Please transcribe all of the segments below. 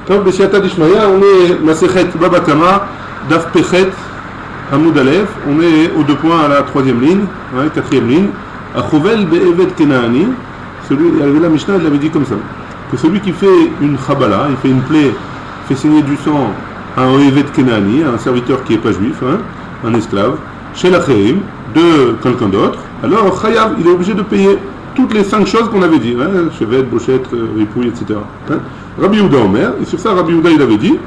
טוב, בסייעתא דשמיא, on est Masechet Baba Kama, Daf Pechet, Hamoud Aleph, on est aux deux points à la troisième ligne, hein, quatrième ligne. Achovel Be'eved Kenaani, la Mishnah elle l'avait dit comme ça, que celui qui fait une Chabala, il fait une plaie, fait saigner du sang à un Eved Kenaani, un serviteur qui n'est pas juif, hein, un esclave, chez l'Acherim, de quelqu'un d'autre, alors Chayav, il est obligé de payer toutes les 5 choses qu'on avait dit, hein, chevette, bochette, ripouille, etc. Hein. Rabbi Yehuda Omer, et sur ça Rabbi Yehuda il avait dit,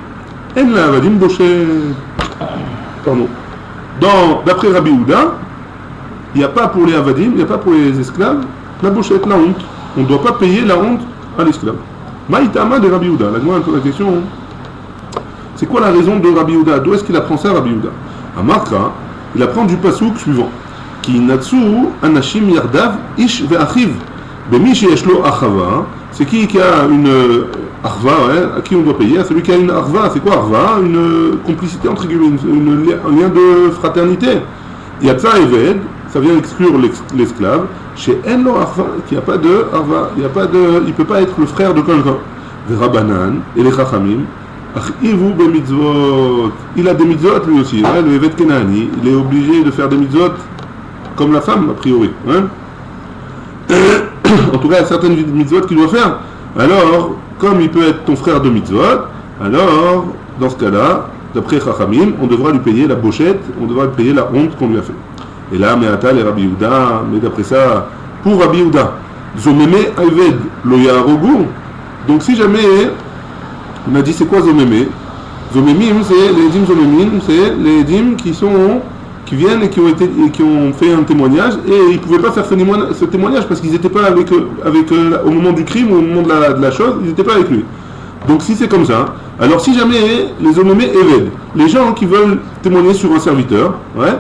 En la vadim bochet. Pardon. D'après Rabbi Yehuda, il n'y a pas pour les avadim, il n'y a pas pour les esclaves, la bochette, la honte. On ne doit pas payer la honte à l'esclave. Maïtama de Rabbi Yehuda. Là, moi, un peu la question, c'est quoi la raison de Rabbi Yehuda? D'où est-ce qu'il apprend ça, Rabbi Yehuda? À Marka, il apprend du pasouk suivant. Ki natsu anashim yardav ish ve'achiv. Bemi sheyeshlo achava. C'est qui a une arva, ouais, à qui on doit payer? À celui qui a une arva. C'est quoi arva? Une complicité entre guillemets, un lien de fraternité. Yatsa eved, ça vient exclure l'esclave. Chez enlo arva, qui n'a pas de arva, il ne peut pas être le frère de quelqu'un. Verabanan et les chachamim. Il a des mitzvot lui aussi, hein, le Evet Kenaani, il est obligé de faire des mitzvot comme la femme a priori. Hein. En tout cas, il y a certaines mitzvot qu'il doit faire. Alors, comme il peut être ton frère de mitzvot, alors, dans ce cas-là, d'après Chachamim, on devra lui payer la bochette, on devra lui payer la honte qu'on lui a fait. Et là, Me'atal et Rabbi Yehuda, mais d'après ça, pour Rabbi Yehuda, Zomeme Ayved lo Yaharogu. Donc si jamais on a dit c'est quoi Zomeme? Zomemim, c'est les dîmes Zomemim, c'est les dîmes qui viennent et qui ont fait un témoignage et ils ne pouvaient pas faire ce témoignage parce qu'ils n'étaient pas avec au moment du crime ou au moment de la chose, ils n'étaient pas avec lui. Donc si c'est comme ça, alors si jamais les Zomeme Eved, les gens qui veulent témoigner sur un serviteur, ouais,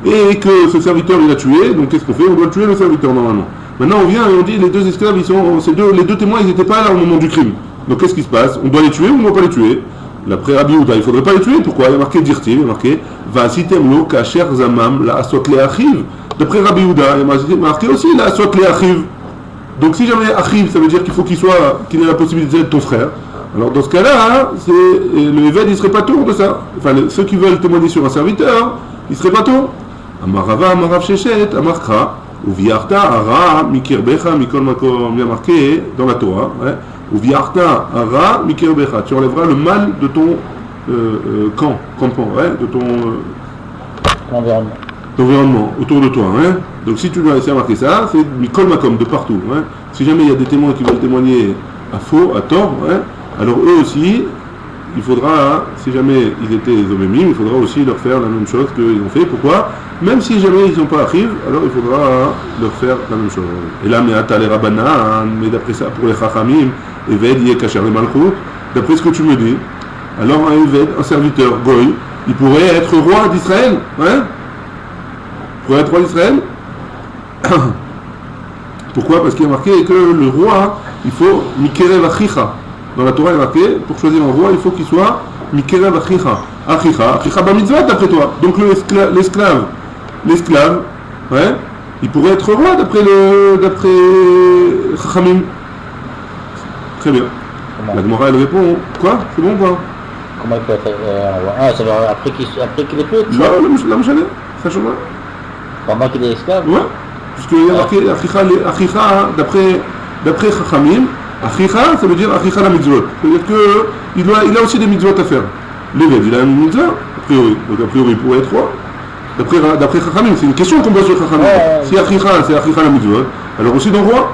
et que ce serviteur il a tué, donc qu'est-ce qu'on fait? On doit tuer le serviteur normalement. Maintenant on vient et on dit les deux esclaves, les deux témoins ils n'étaient pas là au moment du crime. Donc qu'est-ce qui se passe? On doit les tuer ou on ne doit pas les tuer? D'après Rabbi Yehuda, il ne faudrait pas les tuer. Pourquoi? Il y a marqué dirti, il y a marqué Vasitemlo kasher zamam la asot le achiv. D'après Rabbi Yehuda, il y a marqué aussi la asot le achiv. Donc si jamais achiv, ça veut dire qu'il faut qu'il ait la possibilité d'être ton frère. Alors dans ce cas-là, le Eved il ne serait pas tour de ça. Enfin ceux qui veulent témoigner sur un serviteur, il ne serait pas tour. Amarava amarav sheshet amarkra uviarta ara mikirbecha mikol makom. Il y a marqué dans la Torah. Ouais. Uviarta ara mikirbecha, tu enlèveras le mal de ton campement, ouais, de ton environnement autour de toi. Hein. Donc si tu dois essayer de marquer ça, c'est mikol makom, de partout. Hein. Si jamais il y a des témoins qui veulent témoigner à faux, à tort, hein, alors eux aussi, il faudra, si jamais ils étaient zomemim, il faudra aussi leur faire la même chose qu'ils ont fait. Pourquoi? Même si jamais ils n'ont pas arrivé, alors il faudra leur faire la même chose. Et là, mais d'après ça, pour les chachamim, Eved yé kasher le malchut, d'après ce que tu me dis, alors un Eved, un serviteur goy, il pourrait être roi d'Israël, hein? Il pourrait être roi d'Israël. Pourquoi? Parce qu'il y a marqué que le roi, il faut mikerev achicha. Dans la Torah, il y a marqué, pour choisir un roi, il faut qu'il soit mikerev achicha. Achicha bamitzvot d'après toi. Donc l'esclave, ouais, il pourrait être roi d'après Chachamim. Très bien. La Gemara elle répond, quoi? C'est bon ou pas? Comment il peut être roi? Ça va après qu'il est tué? Non, la mouchane, ça change pas. Pendant qu'il est esclave? Ouais, puisqu'il y a marqué Achicha d'après Chachamim. Achicha, ça veut dire Achicha la mitzvot. C'est-à-dire qu'il a aussi des mitzvot à faire. L'évêque, il a une mitzvah, a priori. Donc a priori, il pourrait être roi. D'après Chachamim, c'est une question qu'on pose sur Chachamim. Si Achicha, c'est Achicha la mitzvot, alors aussi dans roi.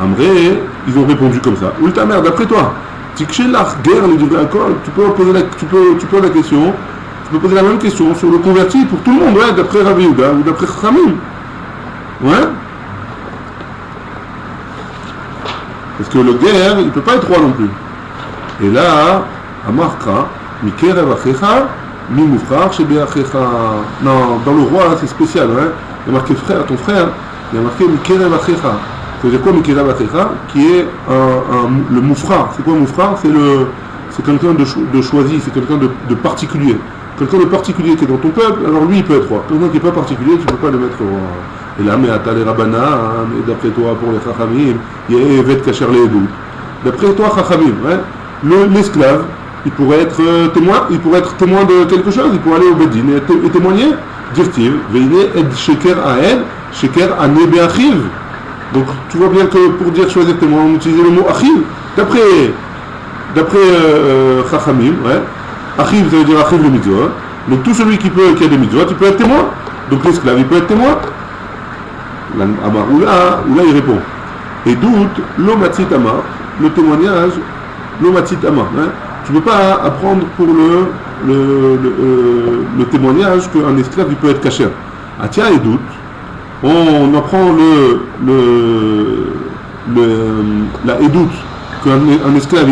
Amré, ils ont répondu comme ça. Ulta mère, d'après toi, Tikshélach, guerre, les divrei hakol, tu peux poser la question, tu peux poser la même question sur le converti pour tout le monde, ouais, d'après Rabbi Yehuda ou d'après Chachamim. Ouais. Parce que le guerre, il ne peut pas être roi non plus. Et là, Amarkra, Mikerev Achecha, Mimoufrar, Shebe Achecha. Non, dans le roi, c'est spécial. Hein. Il y a marqué frère, ton frère, il y a marqué Mikerev Achecha. Ça veut dire quoi Mikerev Achecha? Qui est le moufrar. C'est quoi moufrar? C'est quelqu'un de choisi, c'est quelqu'un de particulier. Quelqu'un de particulier qui est dans ton peuple, alors lui il peut être roi. Quelqu'un qui n'est pas particulier, tu ne peux pas le mettre roi. Et là, mais Atal et Rabana, et d'après toi, pour les Chachamim, il y a Evet Kasher les Edou. D'après toi, Chachamim, ouais, l'esclave, il pourrait être témoin de quelque chose, il pourrait aller au Bedin et témoigner. Dirtiv, veine ed sheker aed, sheker ane be'achiv. Donc tu vois bien que pour dire choisir témoin, on utilise le mot achiv. D'après Chachamim, ouais. Achiv, ça veut dire achiv le mitzvot. Donc tout celui qui a des mitzvot, il peut être témoin. Donc l'esclave, il peut être témoin. Amar, ou là il répond. Et doute, l'omatzit amar, le témoignage, l'omatzit amar. Hein. Tu ne peux pas apprendre pour le témoignage qu'un esclave il peut être caché. Ah tiens, et doute, on apprend la édoute qu'un esclave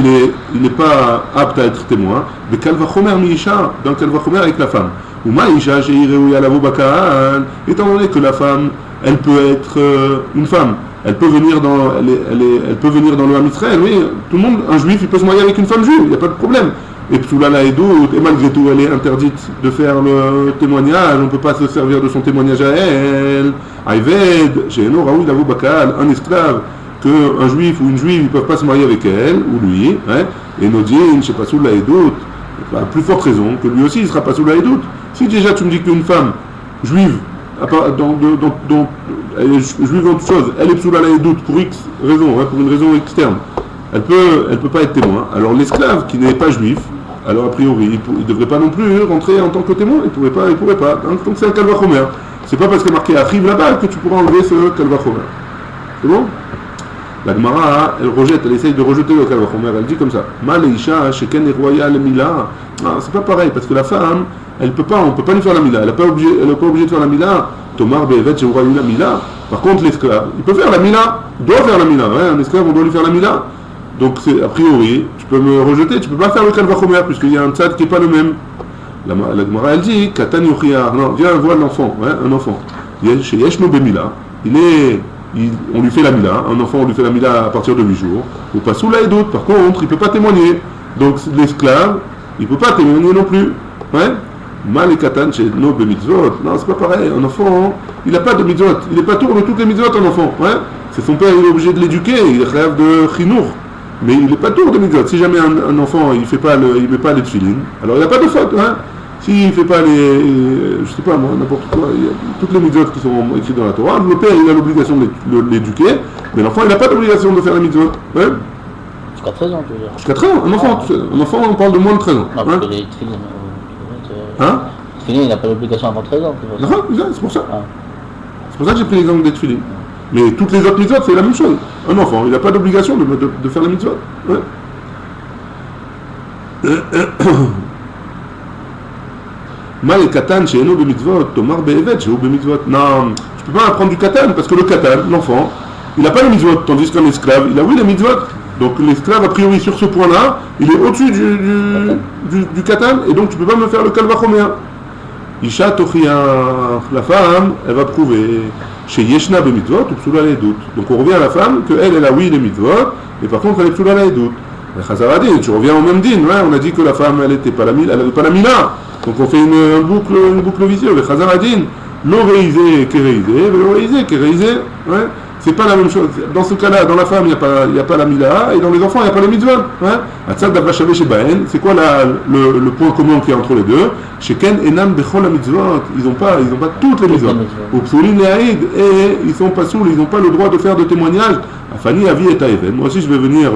il n'est pas apte à être témoin. De kalvachomer mi-isha, dans kalvachomer avec la femme. Ou ma-isha, j'ai iréouya lavo baka'an, étant donné que la femme, elle peut être une femme. Elle peut venir dans le Ham Israël, oui. Tout le monde, un juif, il peut se marier avec une femme juive, il n'y a pas de problème. Et Psoula la Edout, et malgré tout, elle est interdite de faire le témoignage, on ne peut pas se servir de son témoignage à elle. Aïved, chez Eno, Raoui, Lavou, Bakal, un esclave, qu'un juif ou une juive, ils ne peuvent pas se marier avec elle, ou lui, hein. Et Nodin, je ne sais pas, sous la Edout, à plus forte raison que lui aussi, il ne sera pas sous la Edout. Si déjà tu me dis qu'une femme juive, elle est juive en toute chose, elle est psoula la doute pour X raison, hein, pour une raison externe. Elle peut pas être témoin. Alors l'esclave qui n'est pas juif, alors a priori, il ne devrait pas non plus rentrer en tant que témoin. Il pourrait pas. Hein, donc c'est un kalvachomer. C'est pas parce qu'il est marqué arrive là-bas que tu pourras enlever ce kalvachomer. C'est bon? La Gemara, elle essaye de rejeter le kalvachomer. Elle dit comme ça. Ma leisha sheken royal mila. C'est pas pareil parce que la femme, on peut pas lui faire la mila. Elle n'est pas obligée de faire la mila. Tomar be'evet she'ura la mila. Par contre, l'esclave, il peut faire la mila. Il doit faire la mila. Ouais, un esclave, on doit lui faire la mila. Donc, c'est, a priori, tu peux me rejeter. Tu peux pas faire le kalvachomer puisqu'il y a un tzad qui n'est pas le même. La Gemara, elle dit Katan yochiyar. Non, viens voir l'enfant. Ouais, un enfant. Chez Yeshno bemila. On lui fait la mila. Un enfant, on lui fait la mila à partir de 8 jours. Ou pas sous la et d'autres. Par contre, il ne peut pas témoigner. Donc, l'esclave, il ne peut pas témoigner non plus. Ouais. Mal et katan chez nos mitzvot. Non, c'est pas pareil. Un enfant, il n'a pas de mitzvot. Il n'est pas tour de toutes les mitzvot, un enfant. Ouais. C'est son père, il est obligé de l'éduquer. Il rêve de chinour. Mais il n'est pas tour de mitzvot. Si jamais un enfant, il met pas les tefilines, alors il n'y a pas de faute. Hein. S'il ne fait pas je sais pas moi, n'importe quoi, il y a toutes les mitzvot qui sont écrites dans la Torah, le père, il a l'obligation de l'éduquer, mais l'enfant, il n'a pas d'obligation de faire les mitzvot. Ouais. Jusqu'à 13 ans, tu veux dire. Jusqu'à 13 ans. Un enfant, on parle de moins de 13 ans. Non, parce que les tefilines... Hein? Tefilin, il n'a pas d'obligation avant 13 ans. Non, c'est pour ça. Ah. C'est pour ça que j'ai pris l'exemple des tefilin. Mais toutes les autres mitzvot, c'est la même chose. Un enfant, il n'a pas d'obligation de faire les mitzvot. Ouais. Mal et katan chez Eno b'mitzvot, Tomar be'evet chez b'mitzvot. Non, tu peux pas apprendre du katan, parce que le katan, l'enfant, il n'a pas les mitzvot, tandis qu'un esclave, il a oui les mitzvot. Donc l'esclave, a priori, sur ce point-là, il est au-dessus du katan, et donc tu ne peux pas me faire le kalvachomer. Isha tochiach, la femme, elle va prouver chez Yeshna be mitzvot ou psoula la doute. Donc on revient à la femme qu'elle a oui les mitzvot, mais par contre elle est psoula la doute. Chazaradin, tu reviens au même din, ouais, on a dit que la femme elle n'avait pas la mila. Donc on fait une boucle vicieuse. Chazaradin, l'oreisé, kéreisé, l'oreisé, kéreisé, ouais. C'est pas la même chose. Dans ce cas-là, dans la femme, il n'y a pas la mila, et dans les enfants, il n'y a pas les mitzvot. Hein? C'est quoi le point commun qu'il y a entre les deux? Chez Ken Enam Bechol la mitzvot, ils n'ont pas toutes les mitzvot. Ou Psoulin Lehaïd, et ils sont pas sous, ils n'ont pas le droit de faire de témoignage. Afani Avi et Aeven. Moi aussi, je vais venir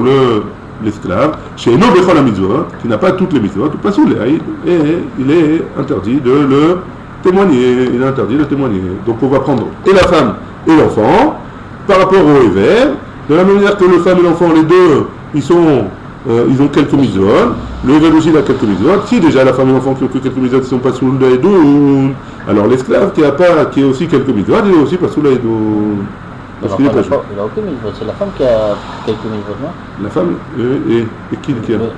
l'esclave, chez Eno Bechol la mitzvot, qui n'a pas toutes les mitzvot, ou pas sous Lehaïd, et il est interdit de le témoigner. Il est interdit de témoigner. Donc on va prendre et la femme et l'enfant. Par rapport au Ever, de la même manière que le femme et l'enfant, les deux, ils ont quelques mitzvot, le Ever aussi il a quelques mitzvot. Si déjà la femme et l'enfant qui ont que quelques mitzvot, ils ne sont pas sous le Edoun, alors l'esclave qui a aussi quelques mitzvot, il est aussi pas sous le Edoun. Parce qu'il n'est pas joué. Il n'a aucun mitzvot, c'est la femme qui a quelques mitzvot, non? La femme, et qui a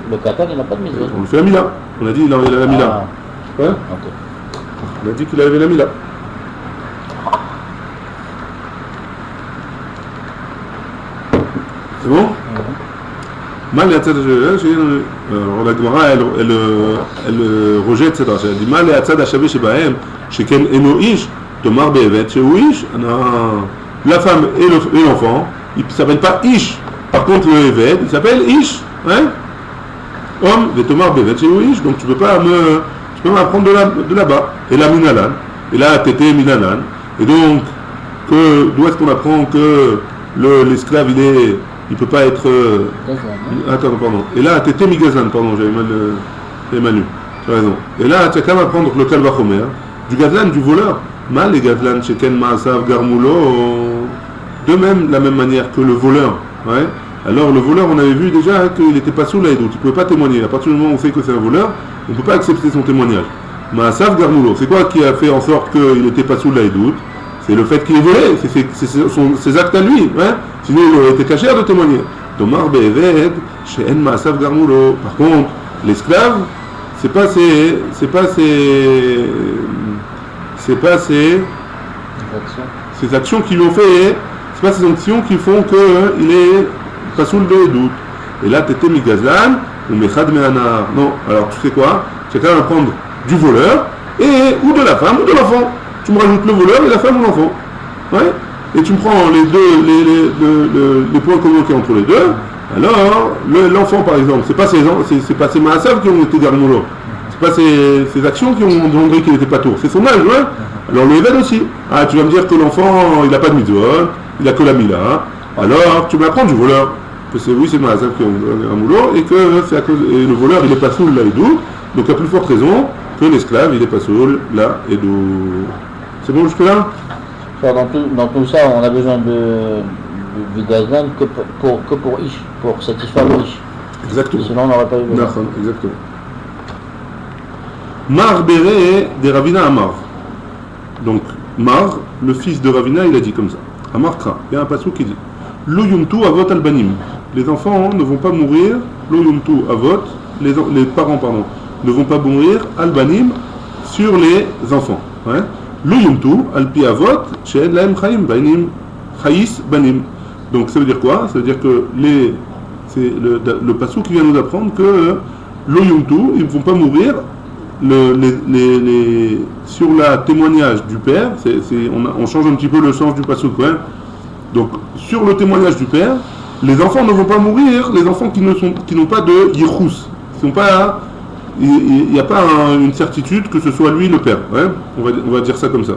le katan, il n'a pas de mitzvot. On lui fait la mila. On a dit il a la mila. Ouais. Okay. On a dit qu'il avait la mila. C'est bon? Mal et Atzad, la Gemara, elle rejette cette rachat. Elle dit Mal et Atzad Hashavé Shebahem, Shekel Eno Ish, Tomar Be'evet, Shehu Ish. La femme et l'enfant, il ne s'appelle pas Ish. Par contre, le Evet, il s'appelle Ish. Hein? homme, vetomar bevet shehuish, donc tu peux pas m'apprendre de là-bas. Et là, minalan, et là, tété minalan, et donc, d'où est-ce qu'on apprend que l'esclave, il peut pas être... Attends, pardon. Et là, tété migazan, pardon, j'avais mal lu. Tu as raison. Et là, tu as qu'à m'apprendre le kalvachomer, du gazlan, du voleur. Mal les gazlan, sheken maasav garmulo, de même, la même manière que le voleur. Ouais. Alors, le voleur, on avait vu déjà qu'il n'était pas sous l'aïdout, il ne pouvait pas témoigner. À partir du moment où on sait que c'est un voleur, on ne peut pas accepter son témoignage. Maasav garmulo, c'est quoi qui a fait en sorte qu'il n'était pas sous l'aïdout? C'est le fait qu'il est volé, c'est ses actes à lui. Ouais. Sinon, il aurait été caché de témoigner. Tomar be'eved, she'en maasav garmulo. Par contre, l'esclave, c'est pas ces actions qui lui ont fait, c'est pas ces actions qui font qu'il est pas sous le doute. Et là, t'étais migazlan ou mechad me'anar. Non, alors tu sais quoi? Tu as qu'à prendre du voleur ou de la femme ou de l'enfant. Tu me rajoutes le voleur et la femme ou l'enfant. Ouais. Et tu me prends les points communs qu'il y a entre les deux. Alors, l'enfant par exemple, c'est pas ses maasav qui ont été garmolo. C'est pas ses actions qui ont montré qu'il n'était pas tour. C'est son âge, ouais. Alors le Eved aussi. Ah, tu vas me dire que l'enfant, il n'a pas de mitzvot, il n'a que la mila. Alors, tu m'apprends du voleur. Oui, c'est maasav qui ont un moulot, et que et le voleur, il n'est pas sous l'aïdou. Donc, à plus forte raison que l'esclave, il n'est pas sous l'aïdou. C'est bon jusque-là? Dans tout ça, on a besoin du gazlan que pour Ish, pour satisfaire le Ish. Exactement. Sinon, on n'aurait pas eu besoin. Exactement. Mar Béré de Ravina Amar. Donc, Mar, le fils de Ravina, il a dit comme ça. Amar Kra. Il y a un passage qui dit Lo yumtu avot albanim. Les enfants ne vont pas mourir. Lo yumtu avot. Les parents, ne vont pas mourir albanim sur les enfants. Ouais. Lo yumtu alpi avot. She'en laem chaim banim. Chayis banim. Donc, ça veut dire quoi? Ça veut dire que c'est le passage qui vient nous apprendre que lo yumtu, ils ne vont pas mourir. Sur le témoignage du père, on change un petit peu le sens du passouk, ouais. Donc sur le témoignage du père, les enfants ne vont pas mourir, les enfants qui n'ont pas de yichus, il n'y a pas une certitude que ce soit lui le père, ouais. On va dire ça comme ça.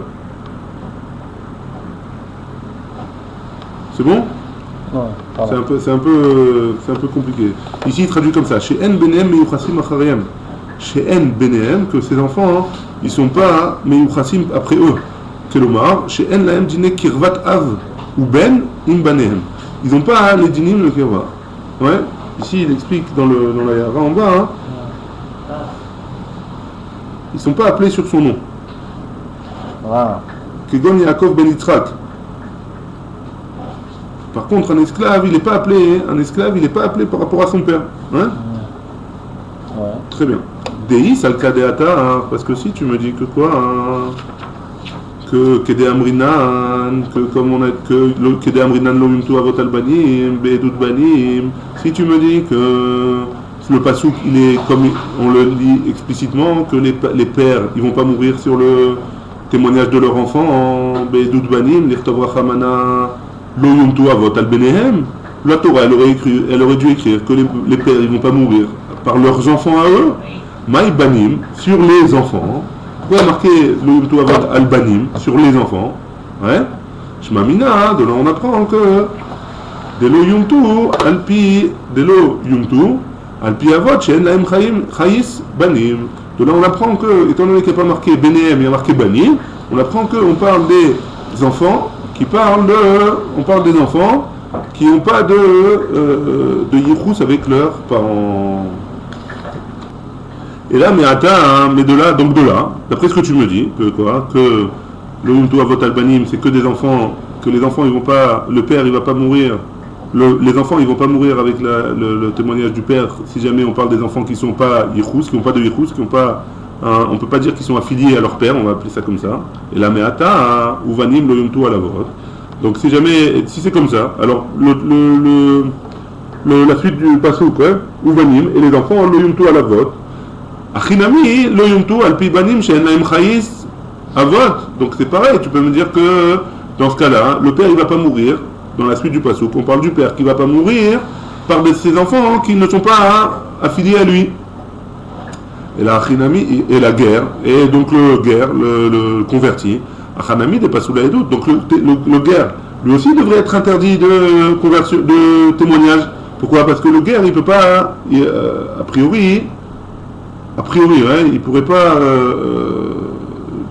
C'est bon? Ouais, c'est un peu compliqué. Ici il traduit comme ça. Chez En Benem Meyuchasim Acharayem. Chez En Benem, que ces enfants, ils sont pas Meyuchasim après eux. Kelomar, chez En Laem Dine Kirvat Av ou Ben Im Banehem. Ils n'ont pas les dinim le Kirva. Ouais. Ici il explique dans la Yara en bas. Ils sont pas appelés sur son nom. Kegon Yaakov Ben Yitzhak. Par contre, un esclave, il n'est pas appelé par rapport à son père. Hein? Ouais. Très bien. Dei salkadeata, hein, parce que si tu me dis que quoi, hein, que Kede Amrinan, que comme on a que Kede Amrinan lo yumtu avot albanim, be'edut banim, si tu me dis que le pasouk, il est comme on le dit explicitement, que les pères, ils vont pas mourir sur le témoignage de leur enfant en be'edut banim, l'irtov rachamana lo yumtu avot albenehem, la Torah, elle aurait dû écrire que les pères, ils vont pas mourir par leurs enfants à eux. Maï banim, sur les enfants. Pourquoi marquer le yumtu avot al banim, sur les enfants? Ouais. Shmamina, de là on apprend que de lo yumtu alpi avot, shen laem chayis banim. De là on apprend que, étant donné qu'il n'y a pas marqué benehem, il y a marqué banim, on apprend qu'on parle des enfants on parle des enfants qui n'ont pas de yichus avec leurs parents. Et là, mais de là, d'après ce que tu me dis, que le yumtu avot albanim, c'est que des enfants, que les enfants ils vont pas, le père il va pas mourir, les enfants ils vont pas mourir avec le témoignage du père. Si jamais on parle des enfants qui sont pas yichus, qui n'ont pas de yichus, qui n'ont pas, on peut pas dire qu'ils sont affiliés à leur père, on va appeler ça comme ça. Et là, uvanim lo yumtu alavot. Donc si c'est comme ça, alors la suite du pasuk, ouais, uvanim et les enfants lo yumtu alavot. Achinami lo yumtu alpi banim she'en laem chayis avot. Donc c'est pareil, tu peux me dire que dans ce cas-là, le père il va pas mourir. Dans la suite du pasuk, on parle du père qui va pas mourir par ses enfants qui ne sont pas affiliés à lui. Et la Achinami et la guerre, et donc le converti, Achanami n'est pas sous la Edout. Donc le guerre, lui aussi devrait être interdit de témoignage. Pourquoi? Parce que le guerre, il peut pas, a priori, ouais, il pourrait pas,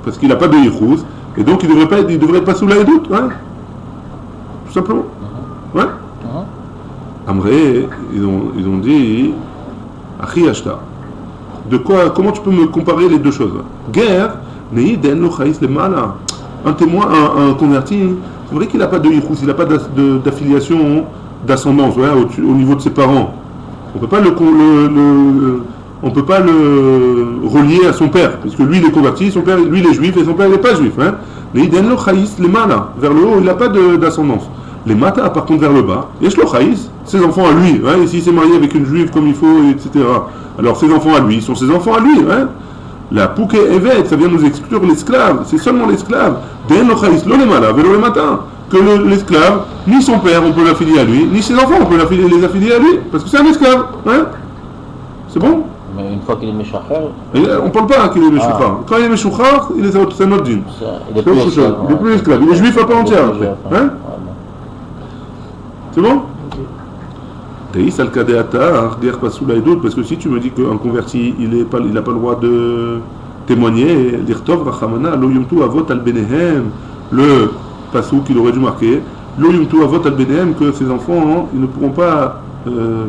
parce qu'il n'a pas de yichus, et donc il devrait être pas sous la Edout, hein, tout simplement. Ouais. Amré, ils ont dit, Achi Ashta. De quoi, comment tu peux me comparer les deux choses? Guerre, Neiden lo chaïs le mala. Un témoin, un converti, c'est vrai qu'il n'a pas de yichus, il n'a pas d'affiliation, d'ascendance, ouais, au niveau de ses parents. On peut pas on peut pas le relier à son père, parce que lui il est converti, son père, lui il est juif et son père il n'est pas juif. Hein. Neiden lo chaïs le mala. Vers le haut, il n'a pas d'ascendance. Les mata, par contre, vers le bas, yesh lo chaïs, ses enfants à lui, hein, et s'il s'est marié avec une juive comme il faut, etc. Alors ses enfants à lui sont ses enfants à lui, hein. La pouke evet, ça vient nous exclure l'esclave, c'est seulement l'esclave. Den lo chaïs, lo le mala, velo le matin. Que l'esclave, ni son père on peut l'affilier à lui, ni ses enfants on peut les affilier à lui, parce que c'est un esclave, hein. C'est bon? Mais une fois qu'il est méchachar... On parle pas qu'il est méchouchar. Quand il est méchouchar, c'est un autre dîme. Il est plus esclave. Il est plus esclave, il est juif à part entière après. Hein? C'est bon? Taïs al-Kadeata, guerre pas sous la doute, parce que si tu me dis qu'un converti, il n'a pas le droit de témoigner, l'irtov rachamana, lo yumtu avot al-benehem, le passou qu'il aurait dû marquer, lo yumtu avot al-benehem, que ses enfants, ils ne pourront pas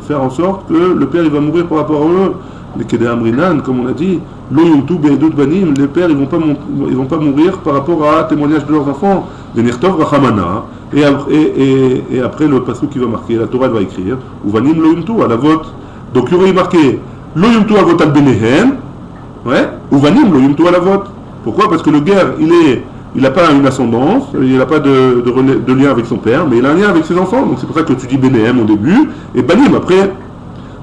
faire en sorte que le père il va mourir par rapport à eux. Les Kedeh Amrinan, comme on a dit, lo yumtu be'edut banim, les pères ils vont pas mourir par rapport à témoignage de leurs enfants. Les nirtov rachamana, et après le passou qui va marquer, la Torah elle va écrire, uvanim lo yumtu à la vote. Donc il y aurait marqué lo yumtu avot al benehem, ouais, uvanim lo yumtu à la vote. Pourquoi? Parce que le guerre il n'a pas une ascendance, il n'a pas de lien avec son père, mais il a un lien avec ses enfants. Donc c'est pour ça que tu dis benehem au début et banim après.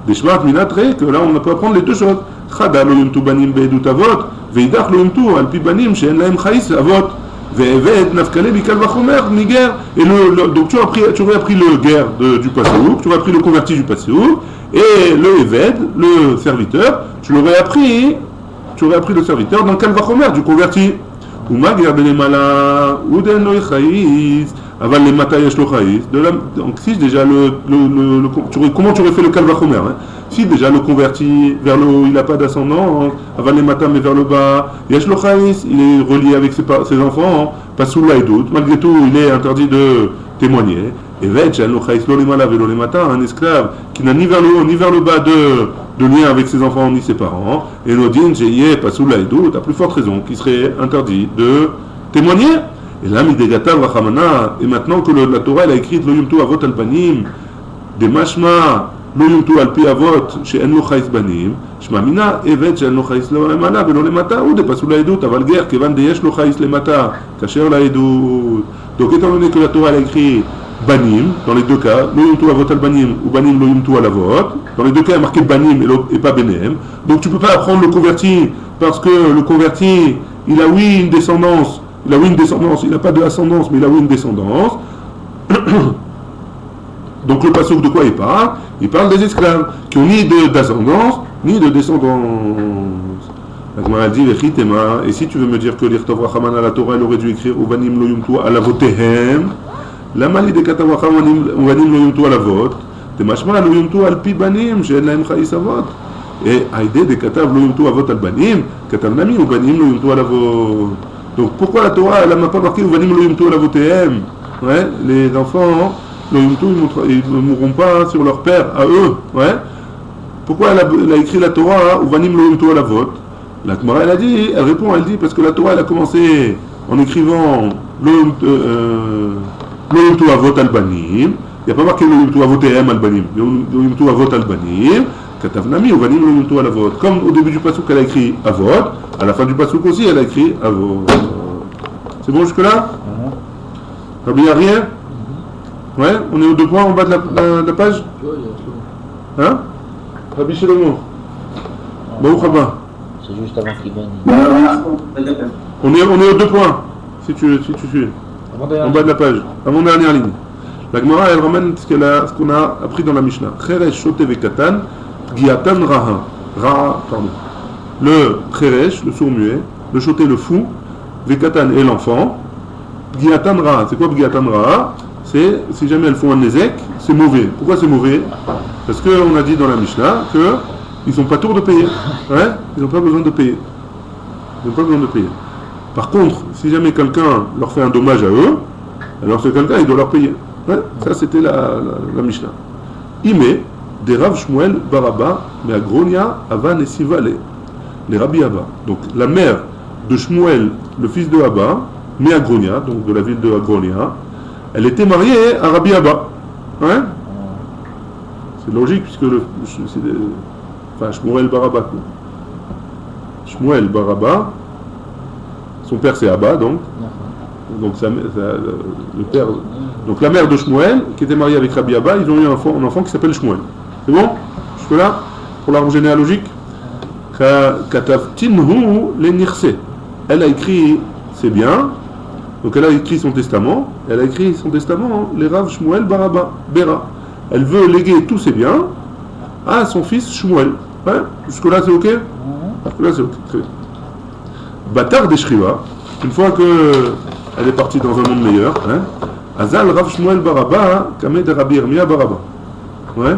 Des shmat minatre, que là on peut apprendre les deux choses. Chada lo yumtu banim be'edut avot, veidach lo yumtu al pi banim she'en lahem chaïs avot. Ve'eved nafkale bikal vachomer niger. Et donc tu aurais appris le guerre du passouk, tu aurais appris le converti du passouk, et le eved, le serviteur, tu aurais appris le serviteur dans le kalvachomer du converti. Uma guerre de mala uden lo chaïs. Aval les mata yesh lo chaïs. Donc si déjà comment tu aurais fait le kalvachomer, hein? Si déjà le converti vers le haut il n'a pas d'ascendant, aval les mata mais vers le bas, yesh lo chaïs, il est relié avec ses enfants, pas sous la doute. Malgré tout il est interdit de témoigner. Et vech lo chaïs lo les mala velo les mata, un esclave qui n'a ni vers le haut ni vers le bas de lien avec ses enfants ni ses parents. Et l'odin j'ai pas sous la doute, à plus forte raison qu'il serait interdit de témoigner. Et là, midegatav rachamana, et maintenant que la Torah elle a écrit lo yumtu avot al banim, de mashma lo yumtu al pi avot she'en lo chaïs banim, shma mina evet she'en lo chaïs lo lemala velo lemata, ou de pas sous la edut, aval guerre kevan de yesh lo chaïs lemata, kasher la edut. Donc étant donné que la Torah elle a écrit banim, dans les deux cas, lo yumtu avot al banim ou banim lo yumtu al avot, dans les deux cas il y a marqué banim et pas benem, donc tu peux pas apprendre le converti, parce que le converti, il a oui une descendance, il n'a pas d'ascendance, mais il a oui une descendance. Donc le passouk de quoi il parle? Il parle des esclaves, qui ont ni d'ascendance, ni de descendance. La Gemara dit, et si tu veux me dire que l'Irtov Rachamana, la Torah, elle aurait dû écrire Uvanim lo yumtu ala votehem, la mali de katav Uvanim lo yumtu ala vot, te mashma lo yumtu al pi banim, she'en lahem chaïs avot. Et Aïdé de katav lo yumtu avot al banim, katav nami Uvanim lo yumtu ala vot. Donc pourquoi la Torah elle n'a pas marqué Uvanim lo yumtu ala votehem? Ouais, les enfants lo yumtu ils ne mourront pas sur leur père à eux. Ouais. Pourquoi elle a écrit la Torah Uvanim lo yumtu ala vot? La Gemara elle a dit, elle répond, elle dit parce que la Torah elle a commencé en écrivant lo yumtu avot al banim. Il n'y a pas marqué lo yumtu avotehem al banim. Lo yumtu avot al banim. Katavnami Uvanim lo yumtu ala vot. Comme au début du passouk elle a écrit avot, à la fin du passouk aussi elle a écrit avot. C'est bon jusque là? Il n'y a rien? Ouais, on est aux deux points en bas de la page? Hein? Rabbi Shlomo. Baruch haba. C'est juste avant qu'il gagne. On est aux deux points, si tu suis. En bas de la page, avant-dernière ligne. La Gemara, elle ramène ce qu'on a appris dans la Mishnah. Cheresh, shote vekatan, giatan raha. Raha, pardon. Le cheresh, le sourd-muet, le shote, le fou, vekatan et l'enfant, giatan raha. C'est quoi giatan raha? C'est, si jamais elles font un nezek, c'est mauvais. Pourquoi c'est mauvais? Parce qu'on a dit dans la Mishnah qu'ils sont pas tours de payer. Ouais, ils n'ont pas besoin de payer. Ils n'ont pas besoin de payer. Par contre, si jamais quelqu'un leur fait un dommage à eux, alors ce quelqu'un, il doit leur payer. Ouais, ça, c'était la Mishnah. Ime, des Rav Shmuel Baraba, mais à Gronia, Avan et Sivale, les Rabbi Abba. Donc, la mère de Shmuel, le fils de Abba, mais à Gronia, donc de la ville de Gronia, elle était mariée à Rabbi Abba. Ouais, c'est logique, puisque Shmuel Baraba, quoi. Shmuel Baraba, son père c'est Abba, donc le père, donc la mère de Shmuel, qui était mariée avec Rabbi Abba, ils ont eu un enfant qui s'appelle Shmuel. C'est bon? Jusque là, pour l'arbre généalogique. Katavtinhu le nirse. Elle a écrit ses biens, donc elle a écrit son testament, les Rav Shmuel Baraba, Bera. Elle veut léguer tous ses biens à son fils Shmuel. Ouais, jusque là c'est ok? Jusque là c'est ok, très bien. Batar des Shriva, une fois qu'elle est partie dans un monde meilleur, hein, Azal Rav Shmuel Baraba, Kamed Rabbi Irmia Baraba. Ouais,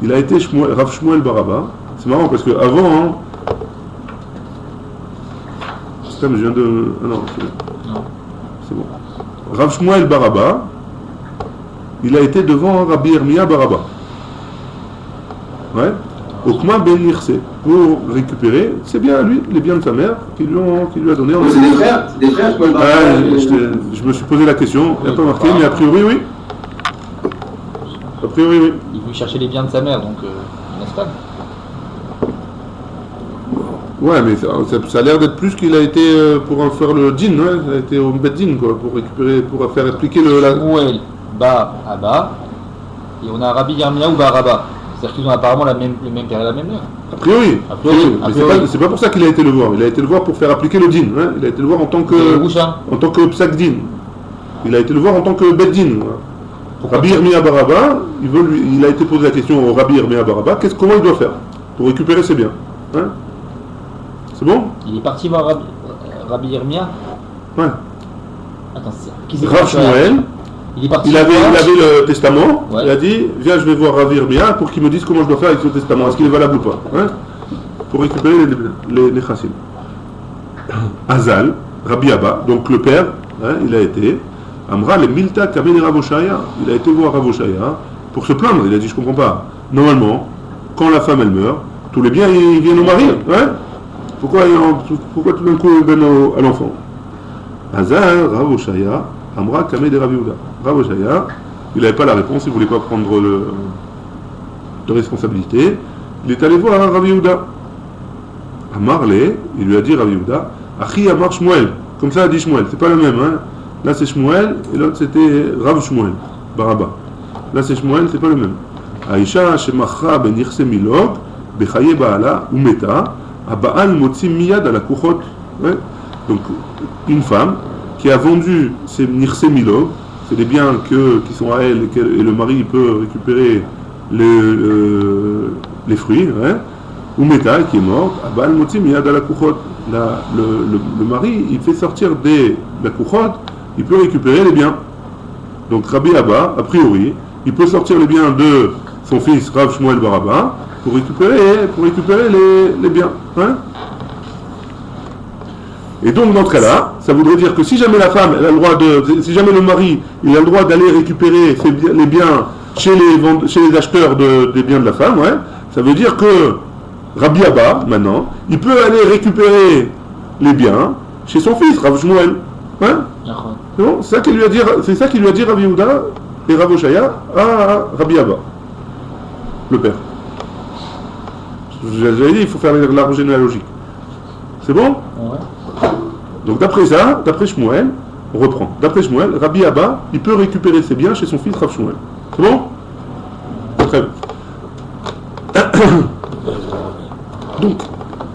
il a été Rav Shmuel Baraba. C'est marrant parce qu'avant, hein, je viens de. Ah non, c'est bon. Rav Shmuel Baraba, il a été devant Rabbi Irmia Baraba. Ouais. Okma ben Nirse, pour récupérer, c'est bien à lui, les biens de sa mère, qui lui a donné. C'est des frères, je me suis posé la question, il n'y a pas marqué, mais a priori oui. A priori oui. Il veut chercher les biens de sa mère, donc n'est-ce pas? Ouais, mais ça a l'air d'être plus qu'il a été pour en faire le djinn, ouais, il a été au beddin, quoi, pour récupérer, pour faire appliquer le. Shmuel Bar Abba, et on a Rabbi Yirmia ou Baraba. C'est-à-dire qu'ils ont apparemment le même père et la même mère. A priori. Mais c'est pas pour ça qu'il a été le voir. Il a été le voir pour faire appliquer le din. Hein. Il a été le voir en tant que psak din. Il a été le voir en tant que bed din. Rabbi Irmia Baraba, il a été posé la question au Rabbi Irmia Baraba, comment il doit faire pour récupérer ses biens. Hein. C'est bon? Il est parti voir Rabbi Irmia. Ouais. Attends, Rav Shmuel. Il avait le testament, ouais. Il a dit, viens je vais voir Rav Irmia pour qu'il me dise comment je dois faire avec ce testament, est-ce qu'il est valable ou pas, hein, pour récupérer les chassim. Azal, Rabbi Abba, donc le père, hein, il a été, Amra le Milta Kamen Rav Oshaya, il a été voir Rav Oshaya pour se plaindre, il a dit je comprends pas, normalement, quand la femme elle meurt, tous les biens ils viennent au mari, hein, pourquoi tout d'un coup ils viennent à l'enfant? Azal, Rav Oshaya, Amra Kameh de Rav Yehuda. Rav Oshaya, il n'avait pas la réponse, il ne voulait pas prendre de responsabilité. Il est allé voir Rav Yehuda. Amarle, il lui a dit Rav Yehuda, Achi Amar Shmuel. Comme ça a dit Shmuel, c'est pas le même. Hein. Là c'est Shmuel et l'autre c'était Rav Shmuel, Baraba. Là c'est Shmuel, c'est pas le même. Aisha Shemacha ben Nirse Milog, Bechaye Baala, Umeta, Abaal Motzi Miyad à la Kuchot. Donc une femme qui a vendu ses Nirse Milog, c'est des biens qui sont à elle et le mari peut récupérer les fruits, hein, ou Meta qui est mort, Abal Motzi Miyad à la Kuchot. Le mari, il fait sortir la Kuchot, il peut récupérer les biens. Donc Rabbi Abba, a priori, il peut sortir les biens de son fils Rav Shmuel Baraba pour récupérer les biens. Hein. Et donc dans ce cas-là, ça voudrait dire que si jamais la femme, elle a le droit si jamais le mari, il a le droit d'aller récupérer les biens chez les acheteurs des biens de la femme, ouais, ça veut dire que Rabbi Abba, maintenant, il peut aller récupérer les biens chez son fils, Rav Shmuel. Hein. C'est bon, c'est ça qu'il lui a dit Rabbi Yehuda et Rav Oshaya à Rabbi Abba, le père. J'avais dit, il faut faire l'arbre généalogique. C'est bon? Ouais. Donc d'après Shmuel, on reprend. D'après Shmuel, Rabbi Abba, il peut récupérer ses biens chez son fils Rav Shmuel. C'est bon? Très bien. Donc,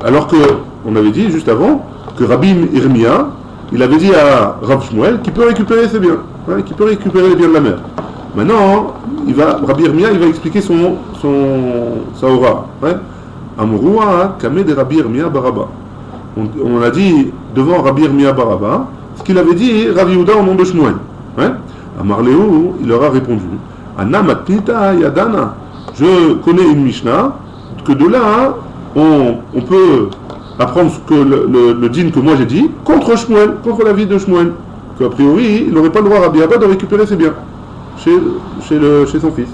alors que on avait dit juste avant que Rabbi Irmia, il avait dit à Rav Shmuel qu'il peut récupérer ses biens, hein, qu'il peut récupérer les biens de la mère. Maintenant, Rabbi Yirmiyah, il va expliquer sa aura. Ouais. Amouroua, Kameh de Rabbi Yirmiyah Baraba. On a dit devant Rabbi Yirmiyah Baraba ce qu'il avait dit Rav Yehuda au nom de Shmuel. Ouais. Amar Léou, il leur a répondu Anna Matnita Yadana. Je connais une Mishnah que de là, on peut apprendre ce que le din que moi j'ai dit contre Shmuel, contre l'avis de Shmuel. Qu'a priori, il n'aurait pas le droit Rabbi Abba de récupérer ses biens chez son fils.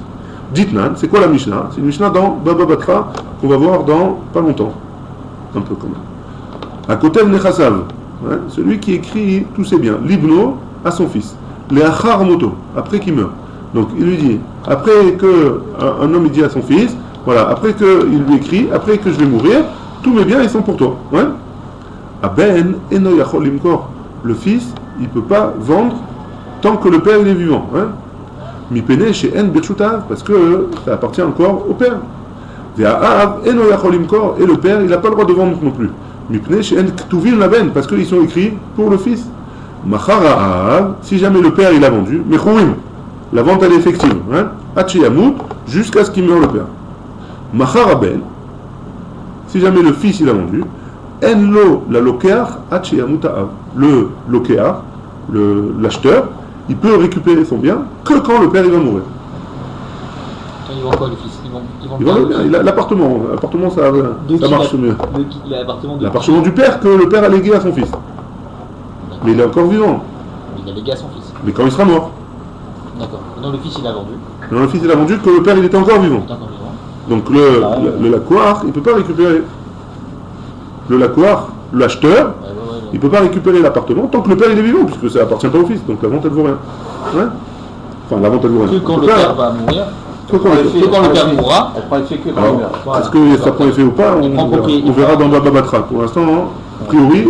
Ditnan, c'est quoi la Mishnah? C'est une Mishnah dans Baba Batra qu'on va voir dans pas longtemps. Un peu quand même. À côté de Nechasav, celui qui écrit tous ses biens, Libno à son fils. Leachar moto, après qu'il meurt. Donc il lui dit, après que un homme il dit à son fils, voilà, après qu'il lui écrit, après que je vais mourir, tous mes biens ils sont pour toi. Ouais. Aben eno yachol limkor. Le fils, il ne peut pas vendre tant que le père il est vivant. Mi pene chez en birshutav, parce que ça appartient encore au père. Ve'aav eno yachol limkor, et le père il n'a pas le droit de vendre non plus. Mi pene chez en ktuvin laben, parce qu'ils sont écrits pour le fils. Machara, si jamais le père il a vendu, mechourim, la vente elle est effective, Hachiyamut, jusqu'à ce qu'il meure le père. Machara ben, si jamais le fils il a vendu, enlo la lokeach hachiyamut ha'av, le lokeach, l'acheteur, il peut récupérer son bien que quand le père il va mourir. Ils vont quoi le fils? Il vend le bien, l'appartement, ça marche mieux. L'appartement du père que le père a légué à son fils. Mais il est encore vivant. Il a légué à son fils. Mais quand il sera mort. D'accord. Non, le fils il a vendu. Non, le fils il a vendu que le père il était encore vivant. Donc le laquoir, il ne peut pas récupérer. Le laquoir, l'acheteur, il ne peut pas récupérer l'appartement tant que le père il est vivant, puisque ça appartient pas au fils. Donc la vente elle vaut rien. Enfin la vente elle vaut rien. Que quand le père va mourir. Que quand le père mourra. Elle prend effet que quand il meurt. Est-ce que ça prend effet ou pas? On verra dans Baba Batra. Pour l'instant, a priori,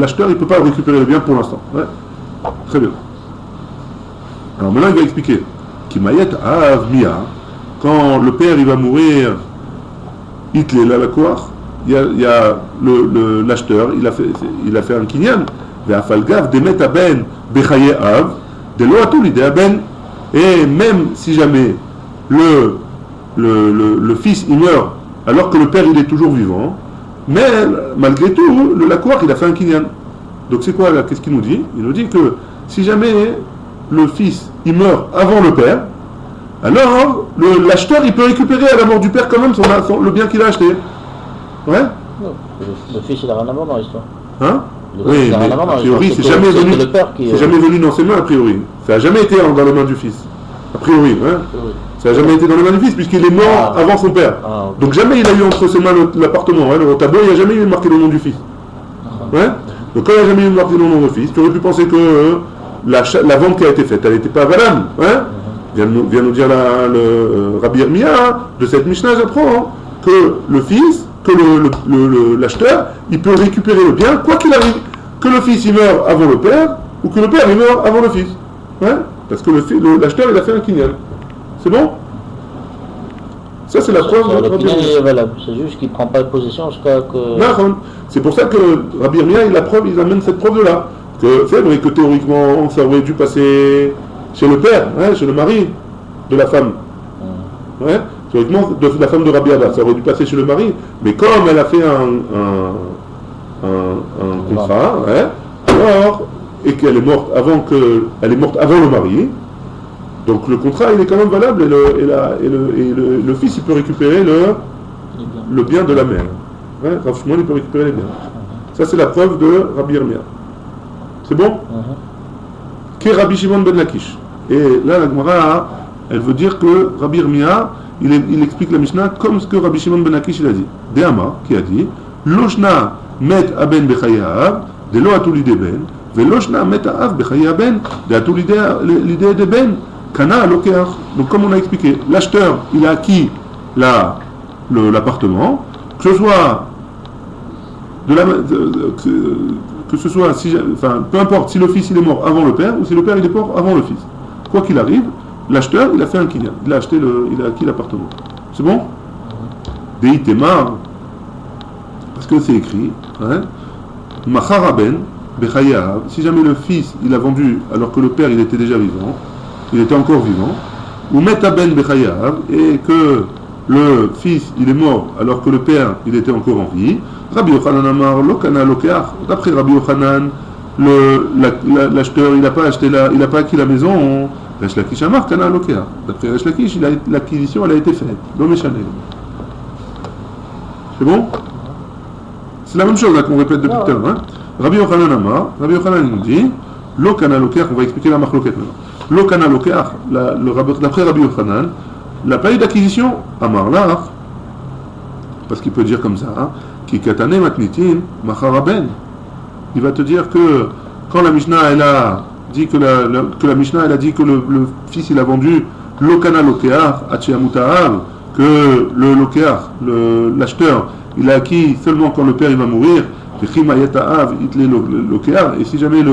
l'acheteur il ne peut pas récupérer le bien pour l'instant. Ouais. Très bien. Alors maintenant il va expliquer. Kimayet av mia, quand le père il va mourir, Hitler la lakoar, il y a l'acheteur, il a fait un kinyan, ve'afalgav demet aben bechaye av, de lo atul ide aben, et même si jamais le fils il meurt alors que le père il est toujours vivant, mais malgré tout le lakoar il a fait un kinyan. Donc c'est quoi là? Qu'est-ce qu'il nous dit? Il nous dit que si jamais le fils il meurt avant le père, alors l'acheteur il peut récupérer à la mort du père quand même le bien qu'il a acheté. Ouais. Le fils il a rien à voir dans l'histoire. Hein? Oui, mais a priori c'est jamais venu dans ses mains a priori. Ça n'a jamais été dans les mains du fils. A priori, ça n'a jamais été dans les mains du fils puisqu'il est mort avant son père. Okay. Donc jamais il a eu entre ses mains l'appartement. Le tableau il n'y a jamais eu marqué le nom du fils. Ouais. Donc quand il n'y a jamais eu marqué le nom du fils, tu aurais pu penser que la vente qui a été faite, elle n'était pas valable. Vient nous dire le Rabbi Yirmiyah de cette Mishnah, j'apprends que le fils, que l'acheteur, il peut récupérer le bien, quoi qu'il arrive, que le fils il meurt avant le père, ou que le père il meurt avant le fils. Parce que l'acheteur il a fait un kinyan. C'est bon? Ça c'est la preuve de Rabbi Yirmiyah. est valable, c'est juste qu'il ne prend pas de possession jusqu'à que... Non, c'est pour ça que Rabbi Yirmiyah il amène cette preuve de là. Que c'est vrai que théoriquement ça aurait dû passer chez le père, chez le mari de la femme. Théoriquement de la femme de Rabbi Abba, ça aurait dû passer chez le mari. Mais comme elle a fait un contrat, alors, et qu'elle est morte avant le mari, donc le contrat il est quand même valable et le fils il peut récupérer le bien de la mère. Rav Shmuel il peut récupérer les biens. Ça c'est la preuve de Rabbi Yirmiyah. C'est bon? Qu'est Rabbi Shimon ben Lakish? Et là, la Gemara, elle veut dire que Rabbi Yirmiyah, il explique la Mishnah comme ce que Rabbi Shimon ben Lakish il a dit. Deama, qui a dit, Loshna met aben bechaye ha'av, de lo atul ide ben, ve loshna met ha'av bechaye aben, de atul l'idée de ben, kana lokeach. Donc comme on a expliqué, l'acheteur, il a acquis l'appartement, que ce soit que ce soit, peu importe si le fils il est mort avant le père ou si le père il est mort avant le fils. Quoi qu'il arrive, l'acheteur il a fait un kinyan, il a acquis l'appartement. C'est bon? Deitema, parce que c'est écrit, Machara ben, Bechayav, si jamais le fils il a vendu alors que le père il était déjà vivant, il était encore vivant, ou Metaben Bechayav, et que le fils il est mort alors que le père il était encore en vie, Rabbi Yochanan Amar Lokana Lokeach, d'après Rabbi Yochanan, l'acheteur il n'a pas acheté il n'a pas acquis la maison, Resh Lakish Amar Kana Lokeach, d'après Resh Lakish l'acquisition elle a été faite, l'homme est chané. C'est bon? C'est la même chose là qu'on répète depuis tout à l'heure. Hein? Rabbi Yochanan Amar, Rabbi Yochanan nous dit, Lo kana lokeach, on va expliquer la marloquette maintenant. Lo kana lokeach, d'après Rabbi Yochanan, la période d'acquisition, Amar Lach, parce qu'il peut dire comme ça, hein, Ki katane matnitin, macharaben. Il va te dire que quand la Mishnah elle a dit que la Mishnah elle a dit que le fils il a vendu Lo kana lokeach, atcheamutaav, que le lokeach, l'acheteur, il a acquis seulement quand le père il va mourir, et si jamais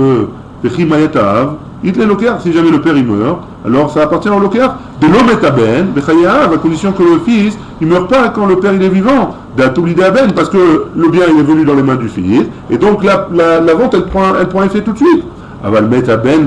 si jamais le père il meurt, alors ça appartient au lokeach de l'homme et aben, à condition que le fils il meurt pas quand le père il est vivant, d'atoulidéaben, parce que le bien il est venu dans les mains du fils, et donc la vente elle prend effet tout de suite. Aval met aben,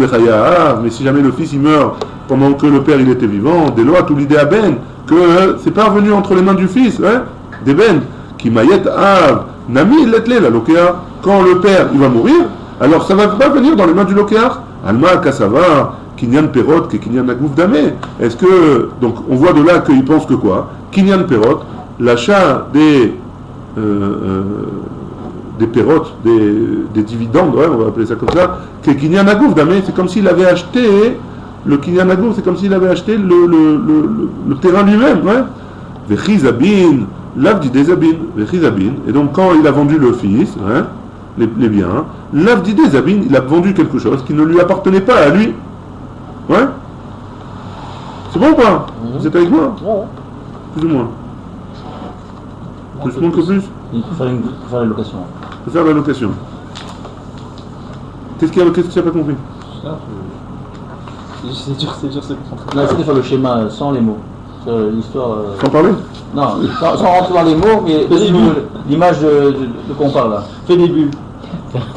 mais si jamais le fils il meurt pendant que le père il était vivant, de l'atoulidéaben, que c'est pas revenu entre les mains du fils, hein, des ben. Qui maillet av nami letle la lokeach, quand le père il va mourir, alors ça va pas venir dans les mains du lokeach. Alma kasava kinyan perot que kinyan nagouf damé. Est-ce que donc on voit de là qu'il pense que quoi? Kinyan perot, l'achat des pérotes, des dividendes, ouais, on va appeler ça comme ça, que kinyan nagouf damé, c'est comme s'il avait acheté le kinyan nagouf, c'est comme s'il avait acheté le terrain lui-même, ouais. Vechizabin l'avdi des abin, et donc quand il a vendu le fils, hein, les biens, l'avdi des abin, il a vendu quelque chose qui ne lui appartenait pas à lui. Ouais? C'est bon ou pas? Vous êtes avec moi? Plus ou moins. Plus ou moins que plus? Il faut faire la location. Il faut faire la location. Qu'est-ce que tu n'as pas compris? C'est dur ce contrat. Non, il faut faire le schéma sans les mots. L'histoire. Sans parler? Non, sans rentrer dans les mots, mais l'image de qu'on parle là. Fais des bulles.